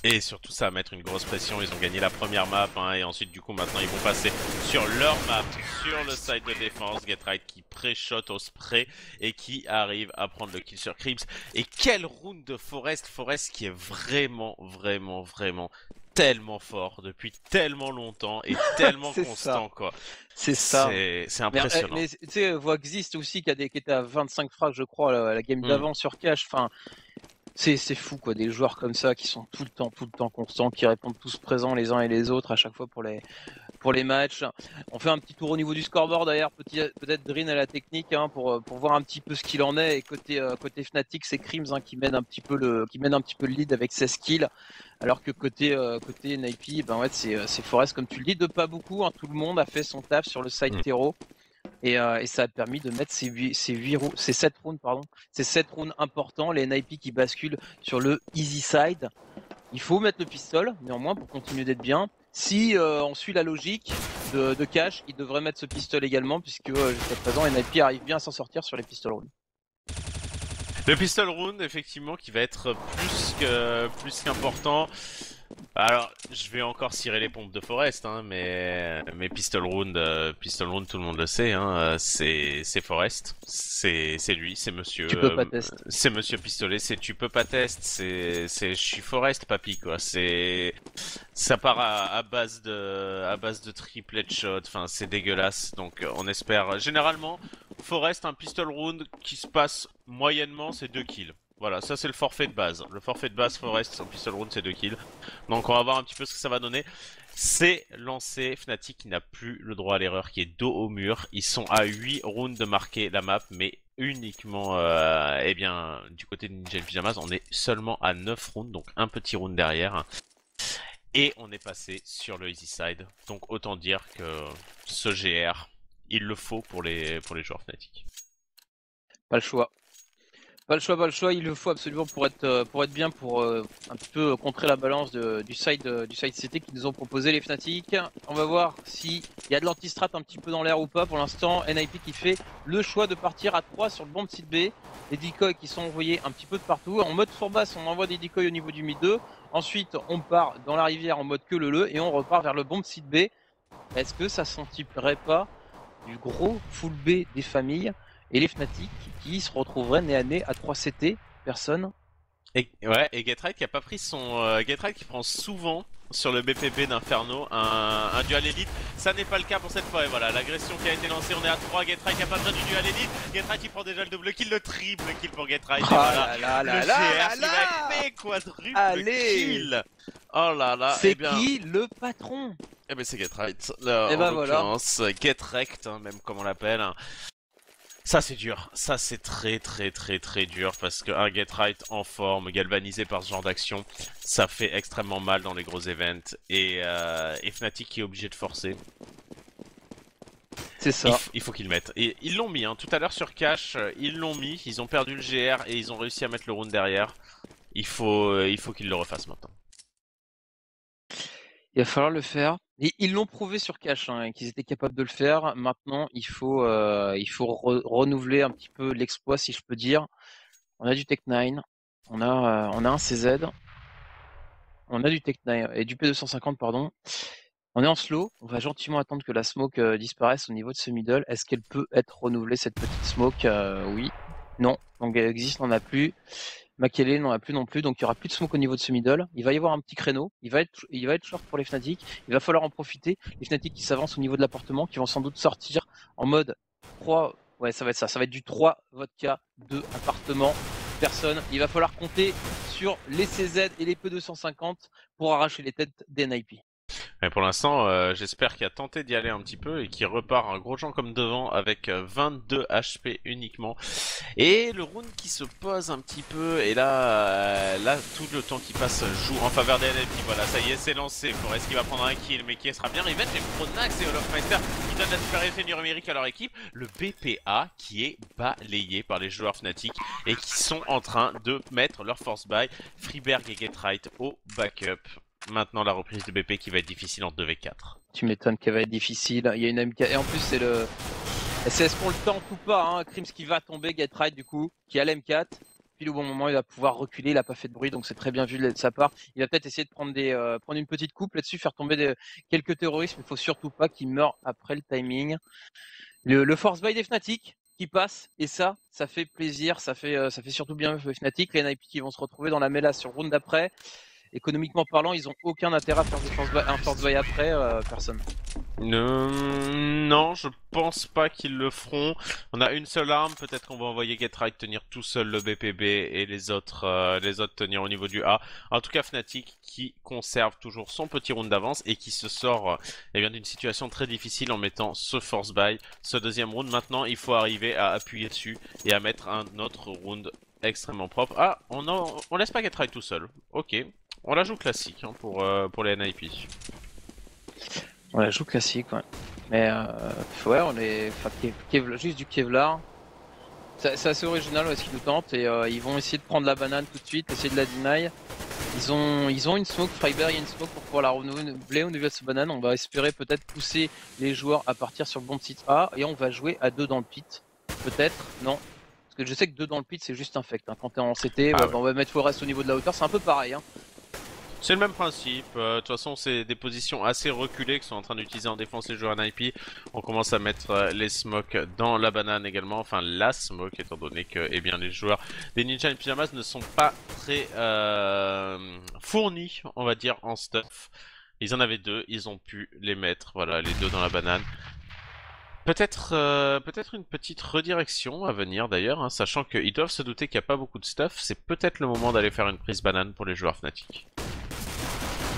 Et surtout ça va mettre une grosse pression, ils ont gagné la première map hein, et ensuite du coup maintenant ils vont passer sur leur map, sur le side de défense, Getride qui pré-shot au spray et qui arrive à prendre le kill sur Crims. Et quel round de Forest qui est vraiment tellement fort depuis tellement longtemps et tellement constant quoi. C'est ça. C'est impressionnant. Mais tu sais, Voxist aussi qui était à 25 frags je crois la game d'avant sur cash, enfin... C'est fou quoi, des joueurs comme ça qui sont tout le temps constants, qui répondent tous présents les uns et les autres à chaque fois pour les matchs. On fait un petit tour au niveau du scoreboard d'ailleurs, peut-être Drin à la technique hein, pour voir un petit peu ce qu'il en est. Et côté Fnatic, c'est Crims hein, qui mène un petit peu le lead avec 16 kills, alors que côté NIP, ben ouais, c'est Forest comme tu le dis, de pas beaucoup. Hein, tout le monde a fait son taf sur le side terreau. Et ça a permis de mettre ces 7 rounds, pardon, ces 7 rounds importants, les NIP qui basculent sur le easy side. Il faut mettre le pistol, néanmoins, pour continuer d'être bien. Si on suit la logique de Cash, il devrait mettre ce pistol également, puisque jusqu'à présent, NIP arrive bien à s'en sortir sur les pistol rounds. Le pistol round, effectivement, qui va être plus qu'important. Alors, je vais encore cirer les pompes de Forest, hein, mais pistol round, tout le monde le sait, hein, c'est Forest, c'est lui, c'est Monsieur. Tu peux pas tester. C'est Monsieur Pistolet, c'est tu peux pas test, je suis Forest, papy, quoi. Ça part à base de triple headshot, enfin c'est dégueulasse. Donc on espère. Généralement, Forest, un pistol round qui se passe moyennement, c'est 2 kills. Voilà, ça c'est le forfait de base. Le forfait de base Forest en pistol round, c'est 2 kills. Donc on va voir un petit peu ce que ça va donner. C'est lancé, Fnatic qui n'a plus le droit à l'erreur, qui est dos au mur. Ils sont à 8 rounds de marquer la map, mais uniquement eh bien, du côté de Ninja Pyjamas, on est seulement à 9 rounds, donc un petit round derrière. Et on est passé sur le easy side. Donc autant dire que ce GR, il le faut pour les joueurs Fnatic. Pas le choix. Pas le choix, il le faut absolument pour être bien, pour un petit peu contrer la balance du side CT qu'ils nous ont proposé les Fnatic. On va voir s'il y a de l'anti-strat un petit peu dans l'air ou pas. Pour l'instant, NIP qui fait le choix de partir à 3 sur le bomb site B. Les decoys qui sont envoyés un petit peu de partout. En mode fourbasse, on envoie des decoys au niveau du mid 2. Ensuite, on part dans la rivière en mode que le et on repart vers le bomb site B. Est-ce que ça sentirait pas du gros full B des familles et les Fnatic qui se retrouveraient nez à nez à 3 CT, personne. Et Getright qui a pas pris son... Getright qui prend souvent sur le BPB d'Inferno un dual élite. Ça n'est pas le cas pour cette fois. Et voilà, l'agression qui a été lancée, on est à 3. Getright qui a pas besoin du dual élite. Getright qui prend déjà le double kill, le triple kill pour Getright. Voilà, le GR qui va être quadruple kill. Oh là là, c'est qui le patron? Eh ben c'est Getright. Et ben voilà. Getrect, hein, même comme on l'appelle. Ça c'est dur, ça c'est très dur parce qu'un Getright en forme, galvanisé par ce genre d'action, ça fait extrêmement mal dans les gros events et Fnatic qui est obligé de forcer. C'est ça. Il faut qu'ils le mettent. Et ils l'ont mis, hein. Tout à l'heure sur Cash, ils l'ont mis, ils ont perdu le GR et ils ont réussi à mettre le round derrière. Il faut qu'ils le refassent maintenant. Il va falloir le faire. Et ils l'ont prouvé sur Cash, hein, qu'ils étaient capables de le faire. Maintenant, il faut renouveler un petit peu l'exploit, si je peux dire. On a du Tech9, on a un CZ, on a du Tech9 et du P250, pardon. On est en slow, on va gentiment attendre que la smoke disparaisse au niveau de ce middle. Est-ce qu'elle peut être renouvelée, cette petite smoke? Oui. Non. Donc elle existe, on n'en a plus. Makele n'en a plus non plus, donc il n'y aura plus de smoke au niveau de ce middle. Il va y avoir un petit créneau, il va être short pour les Fnatic, il va falloir en profiter. Les Fnatic qui s'avancent au niveau de l'appartement, qui vont sans doute sortir en mode 3, ouais ça va être ça, ça va être du 3 vodka, 2 appartements, personne. Il va falloir compter sur les CZ et les P250 pour arracher les têtes des NIP. Mais pour l'instant, j'espère qu'il a tenté d'y aller un petit peu et qu'il repart un gros champ comme devant avec 22 HP uniquement. Et le round qui se pose un petit peu et là tout le temps qui passe joue en faveur des NIP. Voilà, ça y est, c'est lancé. Forest qui va prendre un kill, mais qui sera bien revenge. Et Pronax et Olofmeister qui donnent la supériorité numérique à leur équipe. Le BPA qui est balayé par les joueurs Fnatic et qui sont en train de mettre leur force buy. Freeberg et Getright au backup. Maintenant la reprise de BP qui va être difficile en 2v4. Tu m'étonnes qu'elle va être difficile. Il y a une MK et en plus c'est le est-ce qu'on le tente ou pas, hein. Krims qui va tomber, Getright du coup, qui a l'M4. Puis au bon moment il va pouvoir reculer, il a pas fait de bruit donc c'est très bien vu de sa part. Il va peut-être essayer de prendre prendre une petite coupe là-dessus, faire tomber quelques terroristes, mais il faut surtout pas qu'il meure après le timing. Le force buy des Fnatic qui passe et ça fait plaisir, ça fait surtout bien les Fnatic, les NIP qui vont se retrouver dans la mêlée sur le round d'après. Économiquement parlant, ils ont aucun intérêt à faire un force buy après, personne. Non, je pense pas qu'ils le feront. On a une seule arme, peut-être qu'on va envoyer Getright tenir tout seul le BPB et les autres tenir au niveau du A. En tout cas, Fnatic qui conserve toujours son petit round d'avance et qui se sort d'une situation très difficile en mettant ce force buy, ce deuxième round. Maintenant, il faut arriver à appuyer dessus et à mettre un autre round extrêmement propre. Ah, on laisse pas Getright tout seul. Ok. On la joue classique hein, pour les NIP. On la joue classique, ouais. Mais ouais, on est. Enfin, juste du Kevlar. C'est assez original ce qu'ils nous tentent et ils vont essayer de prendre la banane tout de suite, essayer de la deny. Ils ont une smoke, Freiberg, il y a une smoke pour pouvoir la renouveler au niveau de cette banane. On va espérer peut-être pousser les joueurs à partir sur le bon site A et on va jouer à 2 dans le pit. Peut-être, non. Parce que je sais que 2 dans le pit c'est juste infect. Hein. Quand t'es en CT, Ah ouais, ouais. bah, on va mettre Forest au niveau de la hauteur, c'est un peu pareil. Hein. C'est le même principe. De toute façon, c'est des positions assez reculées que sont en train d'utiliser en défense les joueurs NIP. On commence à mettre les smokes dans la banane également. Enfin, la smoke, étant donné que eh bien, les joueurs des Ninja in Pyjamas ne sont pas très fournis, on va dire, en stuff. Ils en avaient 2, ils ont pu les mettre. Voilà, les 2 dans la banane. Peut-être une petite redirection à venir d'ailleurs, hein, sachant qu'ils doivent se douter qu'il n'y a pas beaucoup de stuff. C'est peut-être le moment d'aller faire une prise banane pour les joueurs Fnatic.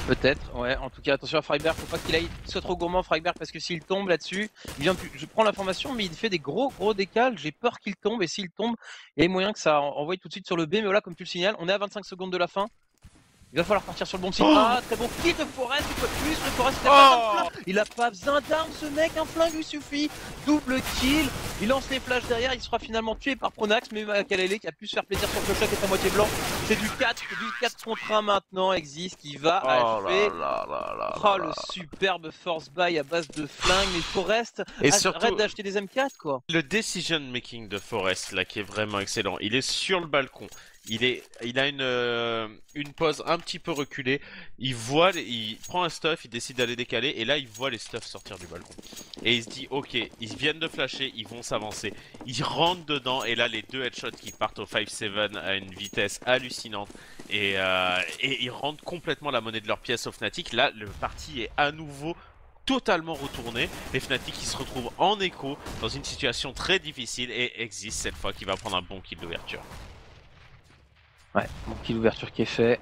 Peut-être, ouais. En tout cas, attention à Freiberg, faut pas qu'il soit trop gourmand Freiberg parce que s'il tombe là-dessus, il vient plus. Je prends l'information, mais il fait des gros décals. J'ai peur qu'il tombe et s'il tombe, il y a moyen que ça envoie tout de suite sur le B. Mais voilà, comme tu le signales, on est à 25 secondes de la fin. Il va falloir partir sur le bon site. Ah, très bon kill de Forest, une fois de plus. Le Forest, il a pas besoin de flingue. Il a pas besoin d'armes, ce mec. Un flingue lui suffit. Double kill. Il lance les flashs derrière. Il sera finalement tué par Pronax. Mais Makalele qui a pu se faire plaisir sur le chat qui est à moitié blanc. C'est du 4 contre 1 maintenant. Existe qui va achever. Oh, le superbe force buy à base de flingue. Mais Forest, Et arrête surtout, d'acheter des M4 quoi. le decision making de Forest là qui est vraiment excellent. Il est sur le balcon. Il a une pose un petit peu reculée. Il prend un stuff, il décide d'aller décaler et là il voit les stuffs sortir du balcon. Et il se dit ok, ils viennent de flasher, ils vont s'avancer. Il rentre dedans et là les 2 headshots qui partent au 5-7 à une vitesse hallucinante et ils rendent complètement la monnaie de leur pièce au Fnatic. Là le parti est à nouveau totalement retourné. Les Fnatic qui se retrouvent en écho dans une situation très difficile et existe cette fois qui va prendre un bon kill d'ouverture. Ouais, bon kill d'ouverture qui est fait.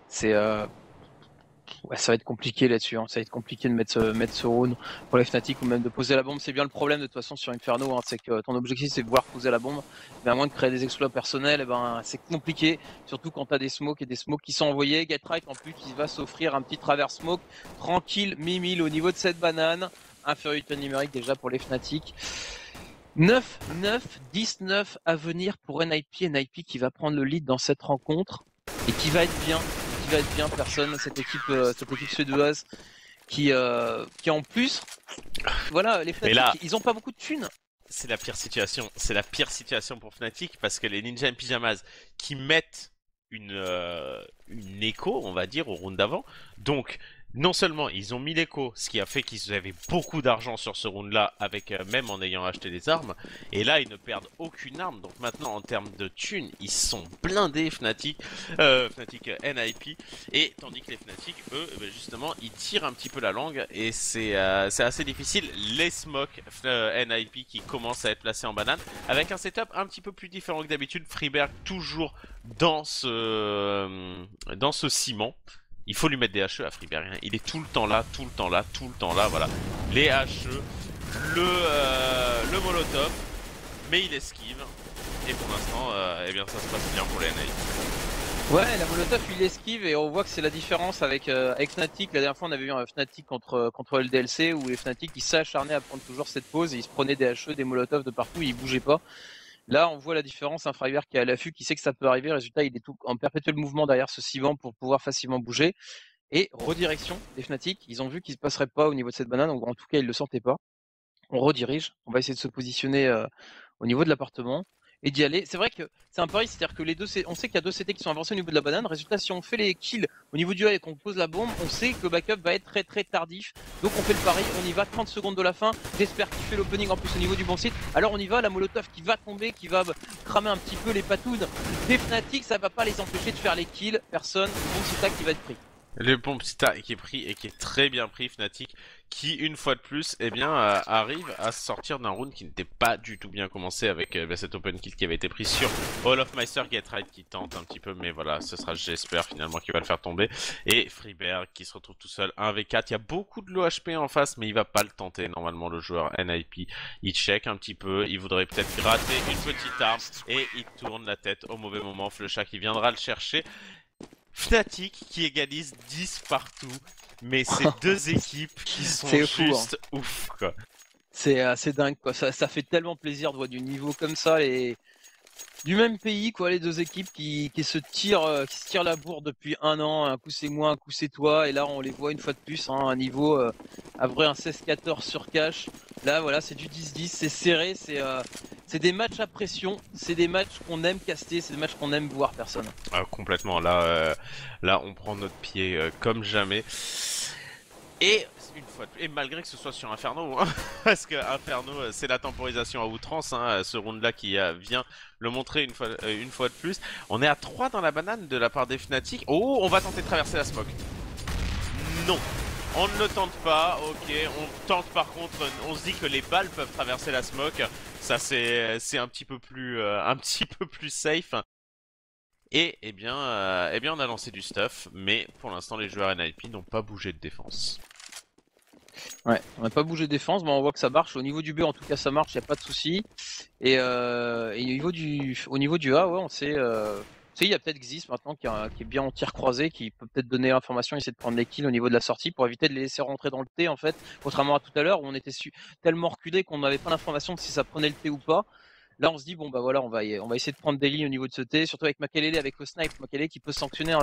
C'est ouais, ça va être compliqué là-dessus, hein. Ça va être compliqué de mettre ce round pour les Fnatic ou même de poser la bombe. C'est bien le problème de toute façon sur Inferno, hein. C'est que ton objectif c'est de pouvoir poser la bombe, mais à moins de créer des exploits personnels, eh ben, c'est compliqué, surtout quand t'as des smokes et des smokes qui sont envoyés. Get-Right en plus qui va s'offrir un petit travers smoke, tranquille, mimile au niveau de cette banane. Infériorité numérique déjà pour les Fnatic. 9, 19 à venir pour NIP qui va prendre le lead dans cette rencontre et qui va être bien. Personne, cette équipe suédoise qui en plus, voilà, les Fnatic, là, ils ont pas beaucoup de thunes. c'est la pire situation. C'est la pire situation pour Fnatic parce que les Ninja in Pyjamas qui mettent une écho, on va dire, au round d'avant. Donc, non seulement ils ont mis l'écho, ce qui a fait qu'ils avaient beaucoup d'argent sur ce round-là, avec même en ayant acheté des armes. Et là, ils ne perdent aucune arme. Donc maintenant, en termes de thunes, ils sont blindés Fnatic, Fnatic NIP. Et tandis que les Fnatic, eux, justement, ils tirent un petit peu la langue et c'est assez difficile. Les smokes NIP qui commencent à être placés en banane, avec un setup un petit peu plus différent que d'habitude. Freeberg toujours dans ce ciment. Il faut lui mettre des HE à Freeberg. Il est tout le temps là, voilà. Les HE, le molotov, mais il esquive. Et pour l'instant, eh bien ça se passe bien pour les NA. Ouais, la Molotov il esquive et on voit que c'est la différence avec Fnatic. La dernière fois on avait vu un Fnatic contre LDLC où les Fnatic ils s'acharnaient à prendre toujours cette pause et ils se prenaient des HE, des Molotov de partout, ils bougeaient pas. Là, on voit la différence, un Freiberg qui est à l'affût, qui sait que ça peut arriver. Résultat, il est tout en perpétuel mouvement derrière ce ciment pour pouvoir facilement bouger. Et redirection des Fnatic, ils ont vu qu'ils ne se passeraient pas au niveau de cette banane, ou en tout cas, ils ne le sentaient pas. On redirige, on va essayer de se positionner au niveau de l'appartement et d'y aller. C'est vrai que c'est un pari, c'est-à-dire que les deux, on sait qu'il y a 2 CT qui sont avancés au niveau de la banane. Résultat, si on fait les kills au niveau du A et qu'on pose la bombe, on sait que le backup va être très tardif. Donc on fait le pari, on y va 30 secondes de la fin. J'espère qu'il fait l'opening en plus au niveau du bon site. Alors on y va, la Molotov qui va tomber, qui va cramer un petit peu les patounes des Fnatic. Ça va pas les empêcher de faire les kills. Personne, bon site qui va être pris. Le bon petit tas qui est pris et qui est très bien pris, Fnatic, qui une fois de plus, eh bien, arrive à sortir d'un round qui n'était pas du tout bien commencé avec cet open kill qui avait été pris sur All of Meister Get Right qui tente un petit peu, mais voilà, ce sera j'espère finalement qu'il va le faire tomber. Et Freeberg qui se retrouve tout seul 1v4. Il y a beaucoup de low HP en face, mais il va pas le tenter normalement le joueur NIP. Il check un petit peu, il voudrait peut-être gratter une petite arme et il tourne la tête au mauvais moment. Flusha qui viendra le chercher. Fnatic qui égalise 10 partout, mais ces deux équipes qui sont C'est fou, juste ouf, quoi. C'est dingue, quoi. Ça fait tellement plaisir de voir du niveau comme ça, du même pays, quoi, les deux équipes qui se tirent la bourre depuis un an. Un coup c'est moi, un coup c'est toi, et là on les voit une fois de plus, hein, un niveau à vrai, un 16-14 sur cash. Là voilà, c'est du 10-10, c'est serré, c'est des matchs à pression, c'est des matchs qu'on aime caster, c'est des matchs qu'on aime voir, personne. Ah, complètement, là on prend notre pied comme jamais. Et et malgré que ce soit sur Inferno, hein, parce que Inferno c'est la temporisation à outrance, hein, ce round là qui vient le montrer une fois de plus. On est à 3 dans la banane de la part des Fnatic. Oh, on va tenter de traverser la smoke. Non, on ne le tente pas, ok, on tente par contre, on se dit que les balles peuvent traverser la smoke, ça c'est un petit peu plus safe. Et eh bien on a lancé du stuff, mais pour l'instant les joueurs NIP n'ont pas bougé de défense. Ouais, on n'a pas bougé de défense, mais on voit que ça marche. Au niveau du B, en tout cas, ça marche, il n'y a pas de souci. Et au niveau du A, ouais, on sait. Il y a peut-être Xis maintenant qui est bien en tir croisé, qui peut peut-être donner l'information, essayer de prendre les kills au niveau de la sortie pour éviter de les laisser rentrer dans le T, en fait. Contrairement à tout à l'heure où on était tellement reculé qu'on n'avait pas l'information de si ça prenait le T ou pas. Là, on se dit, bon, bah voilà, on va essayer de prendre des lignes au niveau de ce T, surtout avec Makelele, avec le snipe. Makelele qui peut sanctionner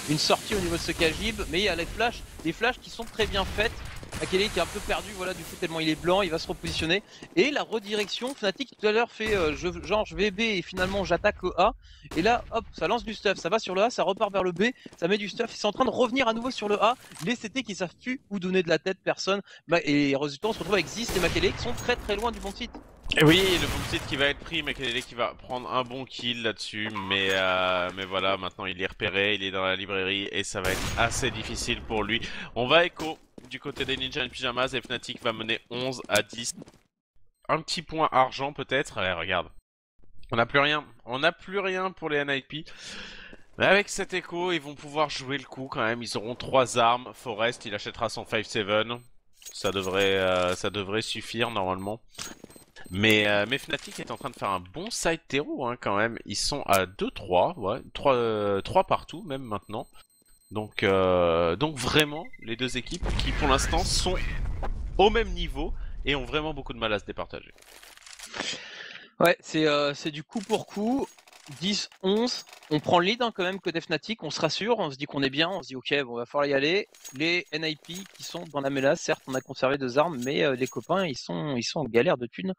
une sortie au niveau de ce Kajib, mais il y a les flashs qui sont très bien faites. Makelele qui est un peu perdu, voilà, du coup, tellement il est blanc, il va se repositionner. Et la redirection, Fnatic tout à l'heure fait je vais B et finalement j'attaque le A. Et là, hop, ça lance du stuff, ça va sur le A, ça repart vers le B, ça met du stuff, c'est en train de revenir à nouveau sur le A. Les CT qui savent plus où donner de la tête, personne. Et résultat, on se retrouve avec Xis et Makelele qui sont très très loin du bon site. Et oui, le bon site qui va être pris, Makelele qui va prendre un bon kill là-dessus, mais voilà, maintenant il est repéré, il est dans la librairie et ça va être assez difficile pour lui. On va écho du côté des Ninja in Pyjamas et Fnatic va mener 11-10. Un petit point argent peut-être, allez regarde, on n'a plus rien pour les NIP. Mais avec cet écho, ils vont pouvoir jouer le coup quand même, ils auront 3 armes, Forest il achètera son 5-7, ça devrait suffire normalement. Mais Fnatic est en train de faire un bon side terreau hein, quand même. Ils sont à 2-3, ouais, 3 partout même maintenant. Donc vraiment, les deux équipes qui pour l'instant sont au même niveau et ont vraiment beaucoup de mal à se départager. Ouais, c'est du coup pour coup. 10-11, on prend le lead hein, quand même côté Fnatic, on se rassure, on se dit qu'on est bien, on se dit ok, bon, va falloir y aller. Les NIP qui sont dans la mélasse, certes on a conservé 2 armes, mais les copains ils sont en galère de thunes.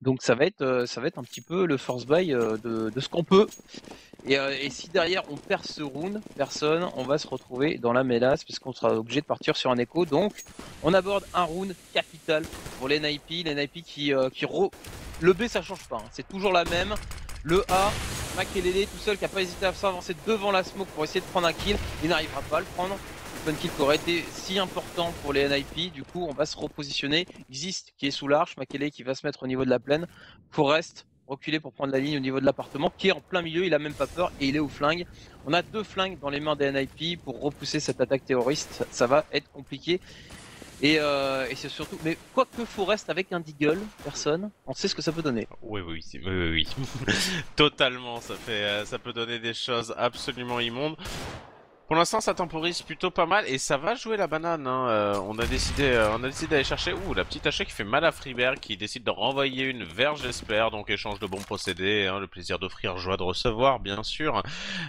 Donc ça va être un petit peu le force buy de ce qu'on peut. Et si derrière on perd ce round, personne, on va se retrouver dans la mélasse puisqu'on sera obligé de partir sur un écho. Donc on aborde un round capital pour les NIP. Les NIP le B ça change pas, hein. C'est toujours la même. Le A, Makelele tout seul qui a pas hésité à s'avancer devant la smoke pour essayer de prendre un kill. Il n'arrivera pas à le prendre. Le kill qui aurait été si important pour les NIP. Du coup, on va se repositionner. Existe qui est sous l'arche. Makelele qui va se mettre au niveau de la plaine. Forest reculer pour prendre la ligne au niveau de l'appartement qui est en plein milieu. Il a même pas peur et il est au flingue. On a 2 flingues dans les mains des NIP pour repousser cette attaque terroriste. Ça va être compliqué. Et c'est surtout, mais quoi que Forest avec un Deagle, personne, on sait ce que ça peut donner. Oui. Totalement, ça peut donner des choses absolument immondes. Pour l'instant, ça temporise plutôt pas mal et ça va jouer la banane. Hein. On a décidé d'aller chercher. Ouh, la petite hachée qui fait mal à Freeberg, qui décide de renvoyer une vers j'espère. Donc échange de bons procédés, hein, le plaisir d'offrir, joie de recevoir, bien sûr.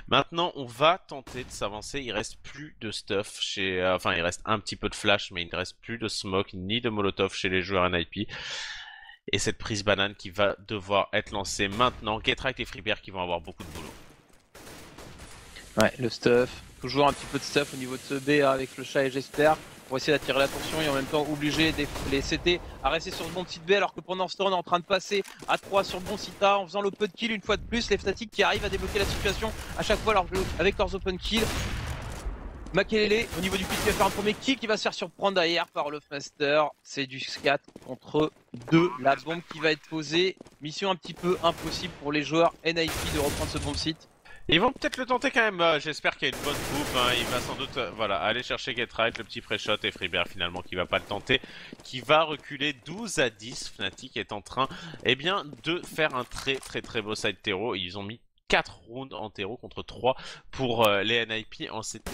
Maintenant, on va tenter de s'avancer. Il reste plus de stuff enfin, il reste un petit peu de flash, mais il ne reste plus de smoke ni de molotov chez les joueurs NIP. Et cette prise banane qui va devoir être lancée maintenant. Getright et Freeberg qui vont avoir beaucoup de boulot. Ouais, le stuff. Toujours un petit peu de stuff au niveau de ce B avec le chat et j'espère pour essayer d'attirer l'attention et en même temps obliger les CT à rester sur le bon site B alors que pendant ce temps on est en train de passer à 3 sur le bon site A en faisant l'open kill une fois de plus. Les Fnatic qui arrivent à débloquer la situation à chaque fois avec leurs open kills. Makelele au niveau du pit qui va faire un premier kill qui va se faire surprendre derrière par le Master. C'est du 4 contre 2. La bombe qui va être posée. Mission un petit peu impossible pour les joueurs NIP de reprendre ce bon site. Ils vont peut-être le tenter quand même, j'espère qu'il y a une bonne coupe, hein. Il va sans doute aller chercher Getright, le petit pré-shot et Freeberg finalement qui va pas le tenter, qui va reculer 12-10. Fnatic est en train de faire un très beau side terreau, ils ont mis 4 rounds en terreau contre 3 pour les NIP en CT.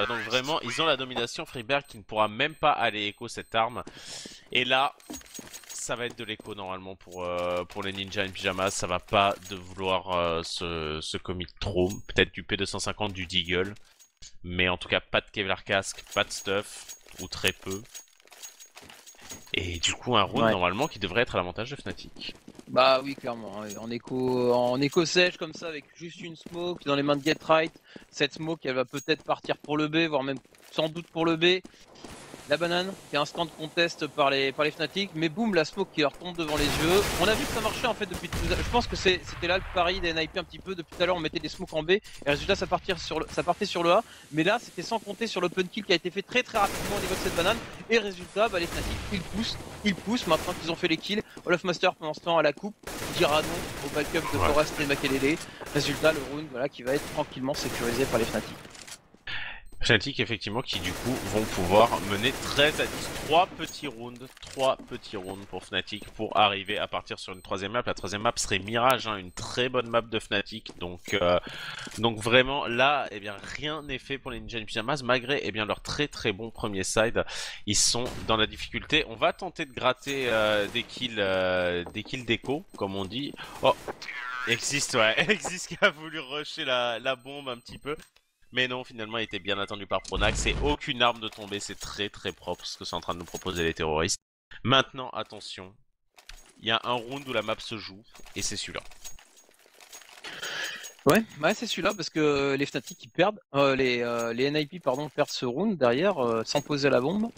Donc vraiment, ils ont la domination. Freeberg qui ne pourra même pas aller écho cette arme. Et là, ça va être de l'écho normalement pour les ninjas en pyjama. Ça va pas de vouloir se commit trop. Peut-être du P250, du Deagle. Mais en tout cas, pas de Kevlar casque, pas de stuff, ou très peu. Et du coup, un round normalement qui devrait être à l'avantage de Fnatic. Bah oui, clairement. En écho sèche comme ça, avec juste une smoke dans les mains de Get Right. Cette smoke, elle va peut-être partir pour le B, voire même sans doute pour le B. La banane qui est instant contest par les Fnatic, mais boum, la smoke qui leur tombe devant les yeux. On a vu que ça marchait en fait depuis tout à l'heure. Je pense que c'était là le pari des NIP un petit peu. Depuis tout à l'heure, on mettait des smokes en B et résultat, ça partait sur le A. Mais là, c'était sans compter sur l'open kill qui a été fait très rapidement au niveau de cette banane. Et résultat, bah, les Fnatic ils poussent maintenant qu'ils ont fait les kills. Olaf Master pendant ce temps à la coupe dira non au backup de Forest et Makelele. Résultat, le round voilà, qui va être tranquillement sécurisé par les Fnatic. Fnatic effectivement qui du coup vont pouvoir mener 13 à 10, 3 petits rounds pour Fnatic pour arriver à partir sur une 3ème map. La 3ème map serait Mirage, hein, une très bonne map de Fnatic, donc vraiment là eh bien rien n'est fait pour les Ninja in Pyjamas malgré eh bien leur très bon premier side. Ils sont dans la difficulté. On va tenter de gratter des kills d'écho comme on dit. Oh, Existe qui a voulu rusher la bombe un petit peu. Mais non, finalement, il était bien attendu par Pronax et aucune arme de tomber. C'est très propre ce que sont en train de nous proposer les terroristes. Maintenant, attention. Il y a un round où la map se joue et c'est celui-là. Ouais, c'est celui-là parce que les Fnatic ils perdent, les NIP pardon perdent ce round derrière sans poser la bombe.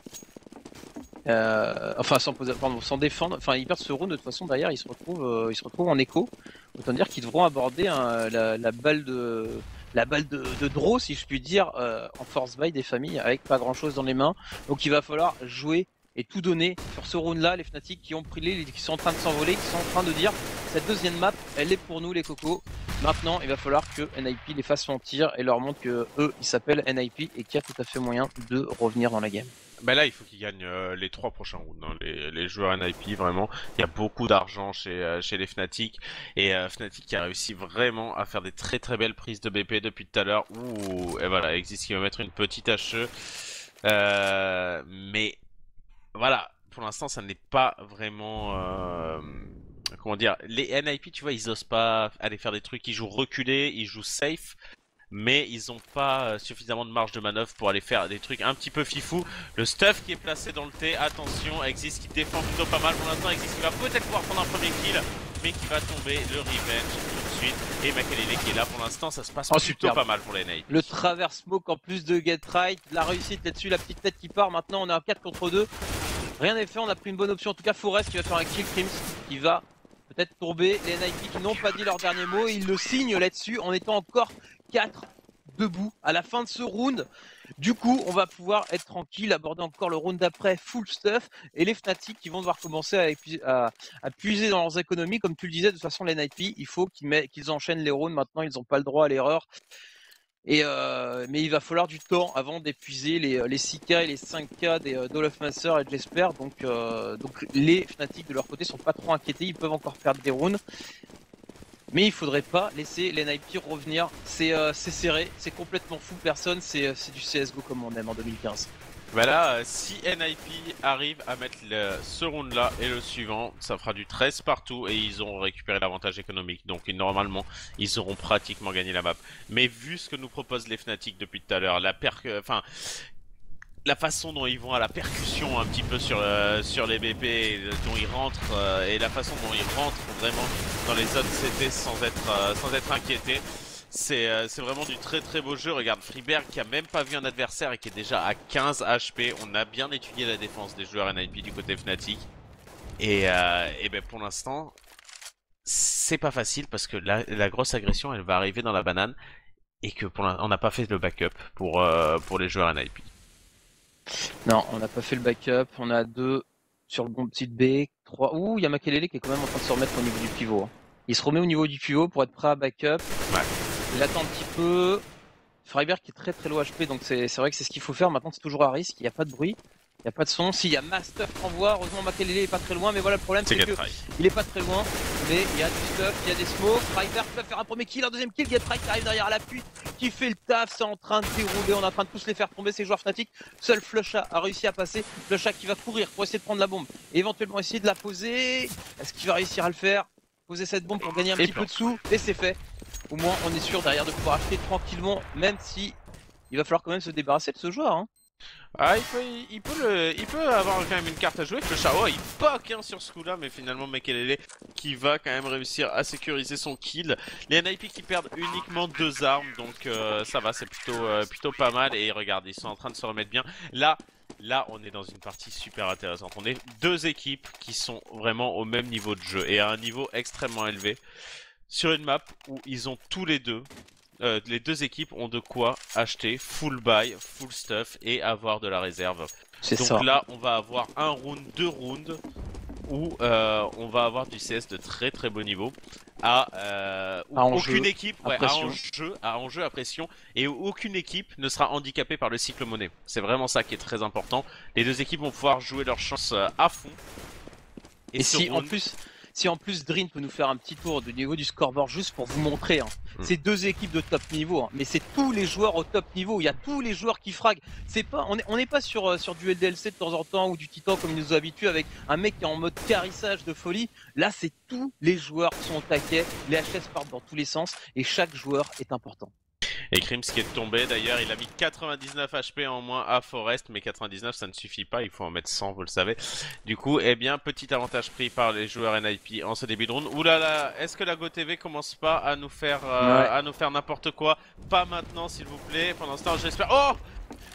Enfin sans défendre, enfin ils perdent ce round de toute façon derrière ils se retrouvent en écho. Autant dire qu'ils devront aborder la balle de draw si je puis dire en force buy des familles avec pas grand chose dans les mains. Donc il va falloir jouer et tout donner sur ce round là. Les Fnatic qui ont pris qui sont en train de s'envoler, qui sont en train de dire cette deuxième map elle est pour nous les cocos. Maintenant il va falloir que NIP les fasse mentir et leur montre que eux ils s'appellent NIP et qu'il y a tout à fait moyen de revenir dans la game. Bah là il faut qu'ils gagnent les 3 prochains rounds, hein. Les joueurs NIP vraiment, il y a beaucoup d'argent chez les Fnatic et Fnatic qui a réussi vraiment à faire des très belles prises de BP depuis tout à l'heure. Ouh, et voilà, Exist qui va mettre une petite HE, mais voilà, pour l'instant ça n'est pas vraiment comment dire, les NIP tu vois ils osent pas aller faire des trucs, ils jouent reculés, ils jouent safe. Mais ils ont pas suffisamment de marge de manœuvre pour aller faire des trucs un petit peu fifou. Le stuff qui est placé dans le T, attention, Exist qui défend plutôt pas mal pour l'instant. Exist qui va peut-être pouvoir prendre un premier kill, mais qui va tomber le revenge tout de suite. Et Makelele qui est là pour l'instant, ça se passe plutôt pas mal pour les NIP. Le travers smoke en plus de Get Right, la réussite là-dessus, la petite tête qui part. Maintenant on est à 4 contre 2. Rien n'est fait, on a pris une bonne option. En tout cas, Forest qui va faire un kill, Crims qui va peut-être tomber. Les NIP qui n'ont pas dit leur dernier mot, ils le signent là-dessus en étant encore 4 debout à la fin de ce round. Du coup, on va pouvoir être tranquille, aborder encore le round d'après full stuff et les Fnatic qui vont devoir commencer à puiser dans leurs économies. Comme tu le disais, de toute façon, les NIP, il faut qu'ils enchaînent les rounds. Maintenant, ils n'ont pas le droit à l'erreur. Mais il va falloir du temps avant d'épuiser les 6K et les 5K d'Olaf Master et de l'Esper. Donc les Fnatic de leur côté sont pas trop inquiétés, ils peuvent encore perdre des rounds. Mais il faudrait pas laisser les NIP revenir, c'est serré, c'est complètement fou, personne, c'est du CSGO comme on aime en 2015. Bah là, si NIP arrive à mettre ce round là et le suivant, ça fera du 13 partout et ils auront récupéré l'avantage économique. Donc normalement, ils auront pratiquement gagné la map. Mais vu ce que nous proposent les Fnatic depuis tout à l'heure, la façon dont ils vont à la percussion un petit peu sur les BP, dont ils rentrent et la façon dont ils rentrent vraiment dans les zones CT sans être inquiétés. C'est vraiment du très beau jeu. Regarde Freeberg qui a même pas vu un adversaire et qui est déjà à 15 HP. On a bien étudié la défense des joueurs NIP du côté Fnatic. Et ben pour l'instant, c'est pas facile parce que la grosse agression elle va arriver dans la banane et que on n'a pas fait le backup pour les joueurs NIP. Non, on n'a pas fait le backup. On a 2 sur le bon petit B, 3. Ouh, il y a Makelele qui est quand même en train de se remettre au niveau du pivot. Il se remet au niveau du pivot pour être prêt à backup. Ouais. Il attend un petit peu. Freiberg qui est très low HP, donc c'est vrai que c'est ce qu'il faut faire. Maintenant, c'est toujours à risque, il n'y a pas de bruit. Y a pas de son. S'il y a Master qui envoie, heureusement Makelele est pas très loin, mais voilà le problème c'est que il est pas très loin. Mais il y a du stuff, il y a des smokes. Freiberg peut faire un premier kill, un deuxième kill. Getright qui arrive derrière à l'appui, qui fait le taf. C'est en train de dérouler, on est en train de tous les faire tomber ces joueurs Fnatic. Seul Flusha a réussi à passer. Flusha qui va courir pour essayer de prendre la bombe et éventuellement essayer de la poser. Est-ce qu'il va réussir à le faire? Poser cette bombe pour gagner un petit peu de sous et c'est fait. Au moins on est sûr derrière de pouvoir acheter tranquillement, même si il va falloir quand même se débarrasser de ce joueur. Hein. Ah, il peut avoir quand même une carte à jouer. Le Shao, il poke hein, sur ce coup-là, mais finalement Makelele qui va quand même réussir à sécuriser son kill. Les NIP qui perdent uniquement 2 armes, donc ça va, c'est plutôt pas mal. Et regarde, ils sont en train de se remettre bien. Là, on est dans une partie super intéressante. On est 2 équipes qui sont vraiment au même niveau de jeu et à un niveau extrêmement élevé sur une map où ils ont tous les deux. Les 2 équipes ont de quoi acheter full buy, full stuff et avoir de la réserve. Donc là, on va avoir un round, 2 rounds où on va avoir du CS de très très beau niveau. Aucune équipe à enjeu à pression et où aucune équipe ne sera handicapée par le cycle monnaie. C'est vraiment ça qui est très important. Les 2 équipes vont pouvoir jouer leur chance à fond. Et si en plus Dream peut nous faire un petit tour du niveau du scoreboard juste pour vous montrer, hein. C'est 2 équipes de top niveau, hein. Mais c'est tous les joueurs au top niveau, il y a tous les joueurs qui fraguent. On n'est pas sur du LDLC de temps en temps ou du Titan comme ils nous ont habitués avec un mec qui est en mode carissage de folie. Là c'est tous les joueurs qui sont au taquet, les HS partent dans tous les sens et chaque joueur est important. Et Crims qui est tombé d'ailleurs, il a mis 99 HP en moins à Forest, mais 99 ça ne suffit pas, il faut en mettre 100, vous le savez. Du coup, eh bien, petit avantage pris par les joueurs NIP en ce début de round. Oulala, est-ce que la GoTV commence pas à nous faire n'importe quoi? Pas maintenant s'il vous plaît, pendant ce temps j'espère... Oh,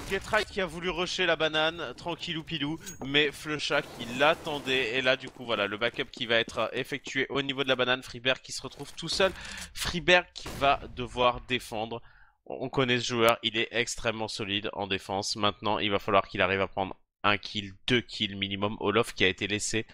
Getright qui a voulu rusher la banane, tranquillou pilou, mais Flusha qui l'attendait. Et là du coup voilà, le backup qui va être effectué au niveau de la banane. Freeberg qui se retrouve tout seul. Freeberg qui va devoir défendre. On connaît ce joueur, il est extrêmement solide en défense. Maintenant il va falloir qu'il arrive à prendre 1 kill, 2 kills minimum. Olof qui a été laissé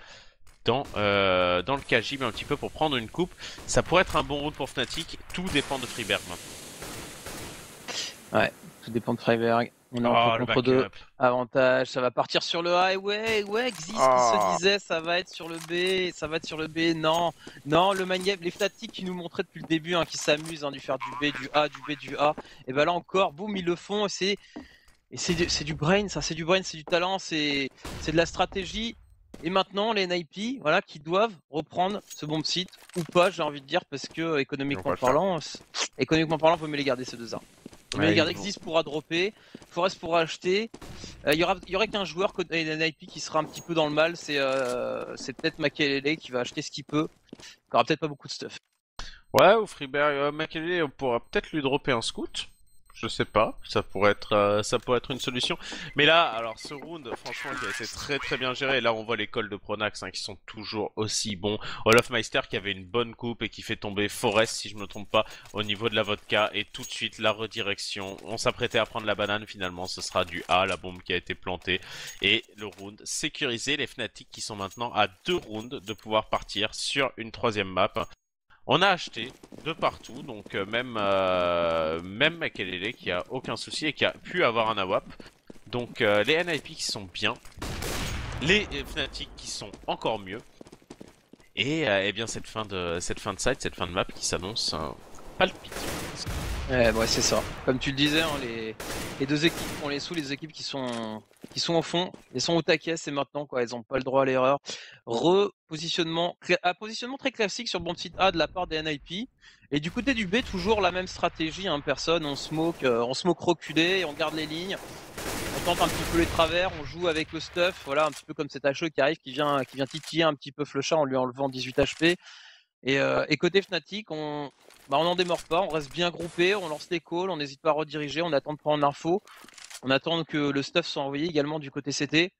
dans le KJ mais un petit peu pour prendre une coupe. Ça pourrait être un bon round pour Fnatic, tout dépend de Freeberg maintenant. Ouais, tout dépend de Freeberg. On est en contre 2, avantage, ça va partir sur le A, ouais, Xis qui se disait ça va être sur le B, non, le maniaque, les Fnatic qui nous montraient depuis le début, hein, qui s'amusent, hein, du faire du B, du A, et ben là encore, boum, ils le font, et c'est du brain, ça, c'est du brain, c'est du talent, c'est de la stratégie, et maintenant les NIP, voilà, qui doivent reprendre ce bomb site, ou pas, j'ai envie de dire, parce que économiquement parlant, faut mieux les garder ces 2 armes. Mais regarde, Xis pourra dropper, Forest pourra acheter. Il y aurait qu'un joueur côté NIP qui sera un petit peu dans le mal, c'est peut-être Makelele qui va acheter ce qu'il peut. Il aura peut-être pas beaucoup de stuff. Ouais, ou Freeberg, Makelele, on pourra peut-être lui dropper un scout. Je sais pas, ça pourrait être une solution. Mais là, alors ce round, franchement, qui a été très très bien géré. Là, on voit les calls de Pronax hein, qui sont toujours aussi bons. Olofmeister qui avait une bonne coupe et qui fait tomber Forest, si je me trompe pas, au niveau de la vodka. Et tout de suite, la redirection. On s'apprêtait à prendre la banane, finalement, ce sera du A, la bombe qui a été plantée. Et le round sécurisé. Les Fnatic qui sont maintenant à 2 rounds de pouvoir partir sur une 3e map. On a acheté de partout, donc même Makelele qui a aucun souci et qui a pu avoir un AWP. Donc les NIP qui sont bien, les Fnatic qui sont encore mieux. Et eh bien cette fin de side, cette fin de map qui s'annonce palpitante. Ouais, c'est ça. Comme tu le disais, hein, les 2 équipes font les sous, les équipes qui sont au fond, elles sont au taquet, c'est maintenant quoi, elles n'ont pas le droit à l'erreur. Positionnement très classique sur bon site A de la part des NIP. Et du côté du B, toujours la même stratégie, hein, personne, on smoke reculé, on garde les lignes, on tente un petit peu les travers, on joue avec le stuff, voilà, un petit peu comme cet HE qui arrive, qui vient titiller un petit peu Flusha en lui enlevant 18 HP. Et côté Fnatic, on n'en démord pas, on reste bien groupé, on lance les calls, on n'hésite pas à rediriger, on attend de prendre l'info, on attend que le stuff soit envoyé également du côté CT.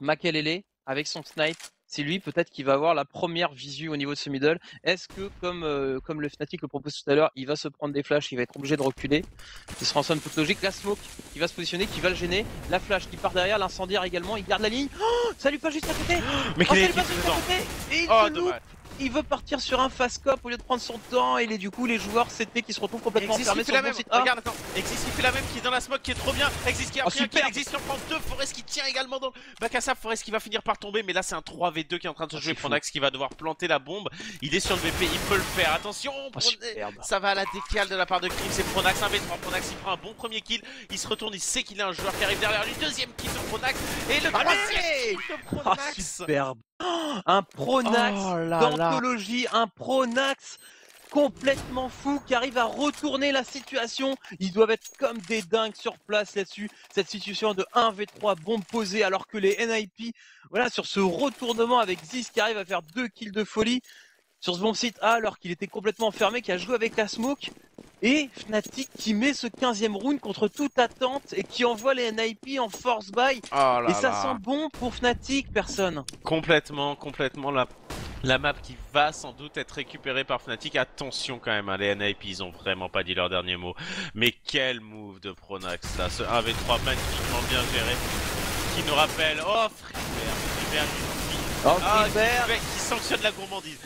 Makelele, avec son snipe, c'est lui peut-être qui va avoir la première visu au niveau de ce middle. Est-ce que, comme le Fnatic le propose tout à l'heure, il va se prendre des flashs, il va être obligé de reculer? Ce sera en somme toute logique. La smoke qui va se positionner, qui va le gêner. La flash qui part derrière, l'incendiaire également, il garde la ligne. Oh, ça lui passe juste à côté. Mais ça lui passe juste à côté. Et il se loupe. il veut partir sur un fast cop au lieu de prendre son temps, et du coup les joueurs CT qui se retrouvent complètement enfermés sur le bon site A. Regarde, attends, Exis qui fait la même, qui est dans la smoke, qui est trop bien. Exis qui a pris un kill, Exis qui en prend 2, Forest qui tient également dans le bac à sable, Forest qui va finir par tomber, mais là c'est un 3v2 qui est en train de se jouer. Pronax qui va devoir planter la bombe, il est sur le BP, il peut le faire, attention, ça va à la décale de la part de Krim, c'est Pronax, un V3, Pronax il prend un bon premier kill, il se retourne, il sait qu'il a un joueur qui arrive derrière lui, deuxième kill sur Pronax, et le troisième kill de Pronax. Superbe. Un Pronax d'anthologie, un Pronax complètement fou qui arrive à retourner la situation. Ils doivent être comme des dingues sur place là-dessus. Cette situation de 1v3 bombe posée alors que les NIP, voilà, sur ce retournement avec Ziz qui arrive à faire 2 kills de folie sur ce bomb site A alors qu'il était complètement enfermé, qui a joué avec la smoke. Et Fnatic qui met ce 15e round contre toute attente et qui envoie les NIP en force buy. Et ça sent bon pour Fnatic, personne. Complètement la map qui va sans doute être récupérée par Fnatic. Attention quand même, hein, les NIP ils ont vraiment pas dit leur dernier mot. Mais quel move de Pronax là, ce 1v3 magnifiquement bien géré. Qui nous rappelle, oh Freeberg qui sanctionne la gourmandise.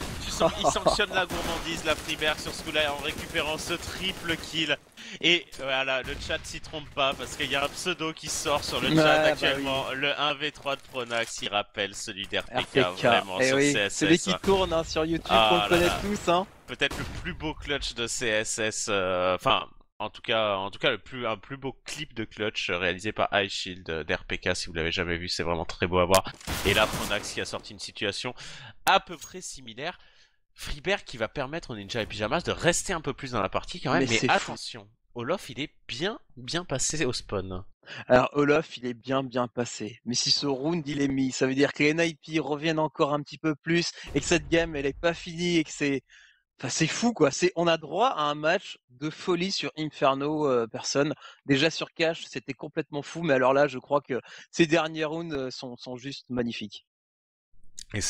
Il sanctionne la gourmandise, la Freeberg sur ce coup-là en récupérant ce triple kill. Et voilà, le chat s'y trompe pas parce qu'il y a un pseudo qui sort sur le chat actuellement. Le 1v3 de Pronax, il rappelle celui d'RPK vraiment sur CSS. Celui qui tourne hein, sur YouTube, on le connaît tous. Hein. Peut-être le plus beau clutch de CSS, enfin... En tout cas, un plus beau clip de clutch réalisé par iShield d'RPK. Si vous l'avez jamais vu, c'est vraiment très beau à voir. Et là, Pronax qui a sorti une situation à peu près similaire. Freeberg qui va permettre au Ninja et Pyjamas de rester un peu plus dans la partie quand même. Mais attention, Olof, il est bien passé au spawn. Alors Olof, il est bien passé. Mais si ce round il est mis, ça veut dire que les NIP reviennent encore un petit peu plus et que cette game elle est pas finie et que c'est... Enfin, c'est fou quoi, on a droit à un match de folie sur Inferno, personne. Déjà sur Cash, c'était complètement fou, mais alors là, je crois que ces derniers rounds sont juste magnifiques.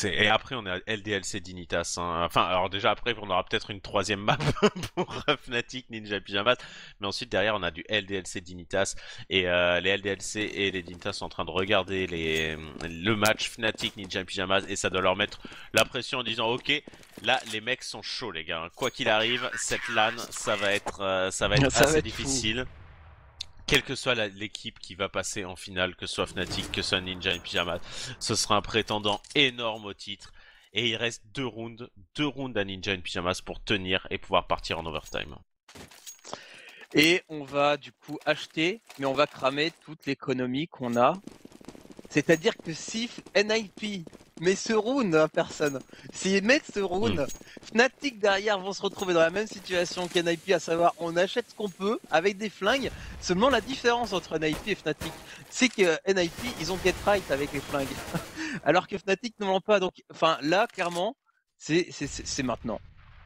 Et après on est à LDLC Dignitas. Hein. Enfin, alors déjà après on aura peut-être une troisième map pour Fnatic, Ninja Pyjamas. Mais ensuite derrière on a du LDLC Dignitas. Et les LDLC et les Dignitas sont en train de regarder le match Fnatic, Ninja Pyjamas. Et ça doit leur mettre la pression en disant ok, là les mecs sont chauds les gars. Quoi qu'il arrive, cette LAN ça va être assez difficile. Fou. Quelle que soit l'équipe qui va passer en finale, que ce soit Fnatic, que ce soit Ninja et Pyjamas, ce sera un prétendant énorme au titre. Et il reste 2 rounds à Ninja et Pyjamas pour tenir et pouvoir partir en overtime. Et on va du coup acheter, mais on va cramer toute l'économie qu'on a. C'est-à-dire que si NIP met ce round à personne, s'ils mettent ce round, Fnatic derrière vont se retrouver dans la même situation qu'NIP, à savoir on achète ce qu'on peut avec des flingues. Seulement la différence entre NIP et Fnatic, c'est que NIP ils ont get right avec les flingues, alors que Fnatic ne l'ont pas. Donc, enfin là clairement, c'est maintenant.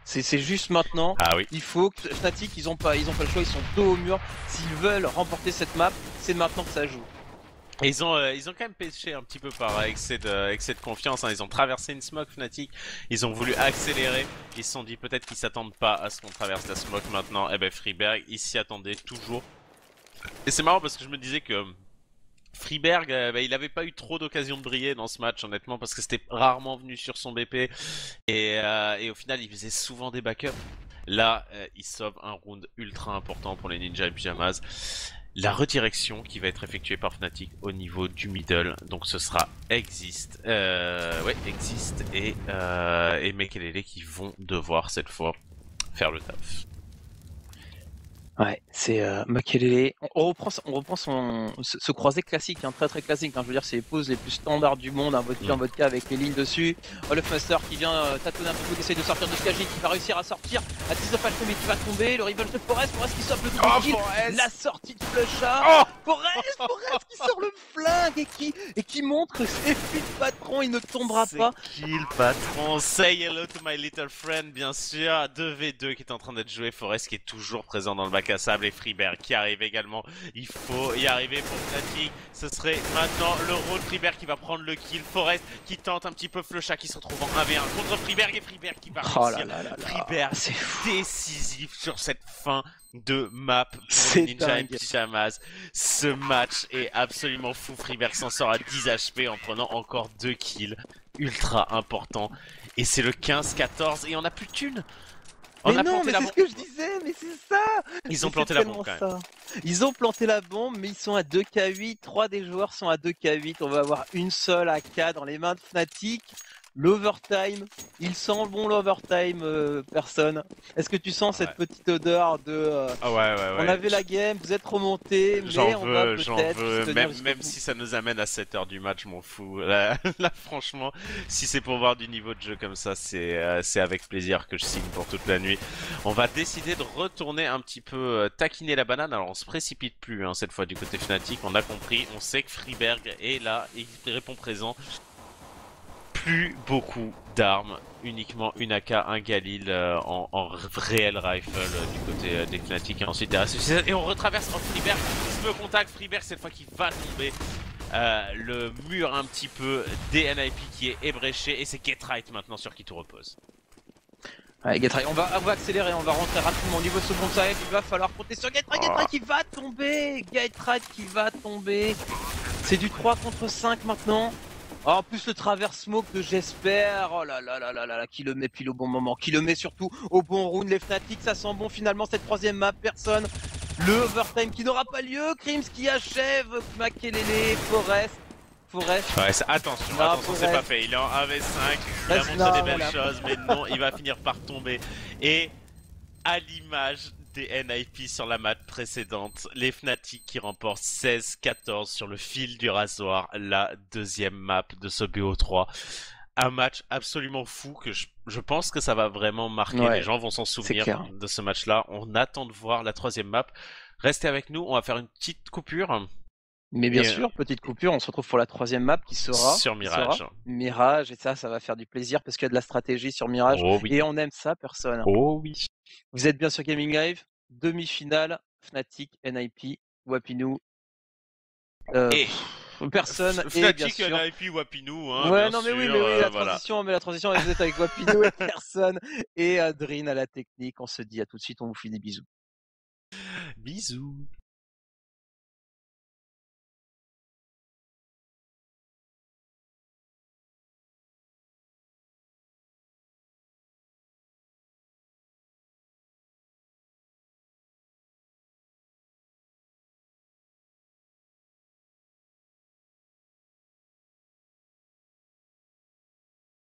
C'est juste maintenant. Ah oui. Il faut que Fnatic ils ont pas le choix, ils sont dos au mur. S'ils veulent remporter cette map, c'est maintenant que ça joue. Et ils ont quand même pêché un petit peu par excès de confiance, hein. Ils ont traversé une smoke Fnatic, ils ont voulu accélérer, ils se sont dit peut-être qu'ils s'attendent pas à ce qu'on traverse la smoke maintenant. Et ben Freeberg, il s'y attendait toujours. Et c'est marrant parce que je me disais que Freeberg, il avait pas eu trop d'occasion de briller dans ce match honnêtement parce que c'était rarement venu sur son BP et au final il faisait souvent des backups. Là, il sauve un round ultra important pour les Ninja et Pyjamas. La redirection qui va être effectuée par Fnatic au niveau du middle, donc ce sera Exist et Mekelele qui vont devoir cette fois faire le taf. Ouais, c'est Makelele. On reprend ce croisé classique, hein, très classique. Hein, je veux dire, c'est les poses les plus standards du monde, un vodka avec les lignes dessus. Olofmaster qui vient tâtonner un petit peu, qui essaye de sortir de ce KG, qui va réussir à sortir. À 19 HP, mais qui va tomber. Le rival de Forest qui sort le double kill. La sortie de Flusha. Forest qui sort le flingue et qui montre que c'est plus le patron, il ne tombera pas. C'est qui le patron? Say hello to my little friend, bien sûr. 2v2 qui est en train d'être joué. Forest qui est toujours présent dans le bac à sable et Freeberg qui arrive également. Il faut y arriver pour Fnatic. Ce serait maintenant le rôle Freeberg qui va prendre le kill. Forest qui tente un petit peu Flusha qui se retrouve en 1v1 contre Freeberg et Freeberg qui va réussir. Freeberg décisif sur cette fin de map pour Ninja et Pyjamas. Ce match est absolument fou. Freeberg s'en sort à 10 HP en prenant encore 2 kills. Ultra important. Et c'est le 15-14 et on a plus de thunes. On Mais a non, planté mais la c'est bombe. ce que je disais, mais c'est ça! Ils Mais ont c'est planté la bombe tellement quand même. ça. Ils ont planté la bombe, mais ils sont à 2K8. 3 des joueurs sont à 2K8. On va avoir une seule AK dans les mains de Fnatic. L'overtime, il sent bon l'overtime, personne. Est-ce que tu sens cette Ouais. petite odeur de Ah ouais. on avait la game, vous êtes remonté, mais on va J'en peut-être se veux. tenir jusqu'au Même bout. si ça nous amène à 7 heures du match, je m'en fous. Là, là, franchement, si c'est pour voir du niveau de jeu comme ça, c'est avec plaisir que je signe pour toute la nuit. On va décider de retourner un petit peu taquiner la banane. Alors on se précipite plus hein, cette fois du côté Fnatic. On a compris, on sait que Freeberg est là et il répond présent. Plus beaucoup d'armes, uniquement une AK, un Galil en réel rifle du côté des Fnatic et ensuite et on retraverse en Freeberg, il se met au contact, Freeberg cette fois qui va tomber le mur un petit peu des NIP qui est ébréché et c'est Get-Right maintenant sur qui tout repose. Allez, Getright, on va accélérer, on va rentrer rapidement au niveau de ce bon side, il va falloir compter sur Getright, Getright qui va tomber, Getright qui va tomber. C'est du 3 contre 5 maintenant. Oh, en plus le travers smoke de j'espère, oh là là là là là, qui le met pile au bon moment, qui le met surtout au bon round, les Fnatic ça sent bon finalement cette troisième map, personne. Le overtime qui n'aura pas lieu, Crims qui achève, Makelele, Forest. Ouais, attention, Non, attention, c'est pas fait. Il est en 1v5, il a montré des belles choses, mais non, il va finir par tomber. Et à l'image des NIP sur la map précédente, les Fnatic qui remportent 16-14 sur le fil du rasoir, la deuxième map de ce BO3. Un match absolument fou que je pense que ça va vraiment marquer. Ouais, les gens vont s'en souvenir clair. de ce match-là. On attend de voir la troisième map. Restez avec nous, on va faire une petite coupure. Mais bien sûr, petite coupure, on se retrouve pour la troisième map qui sera sur Mirage. Mirage, et ça va faire du plaisir parce qu'il y a de la stratégie sur Mirage. Oh oui. Et on aime ça, personne. Oh oui. Vous êtes bien sur Gaming Live, demi-finale, Fnatic, NIP, Wapinou. Personne et bien Fnatic, sûr. NIP, Wapinou, hein, Ouais, bien non mais sûr, oui, la voilà. transition, vous êtes avec Wapinou et personne. Et Adrien à la technique, on se dit à tout de suite, on vous fait des bisous. Bisous.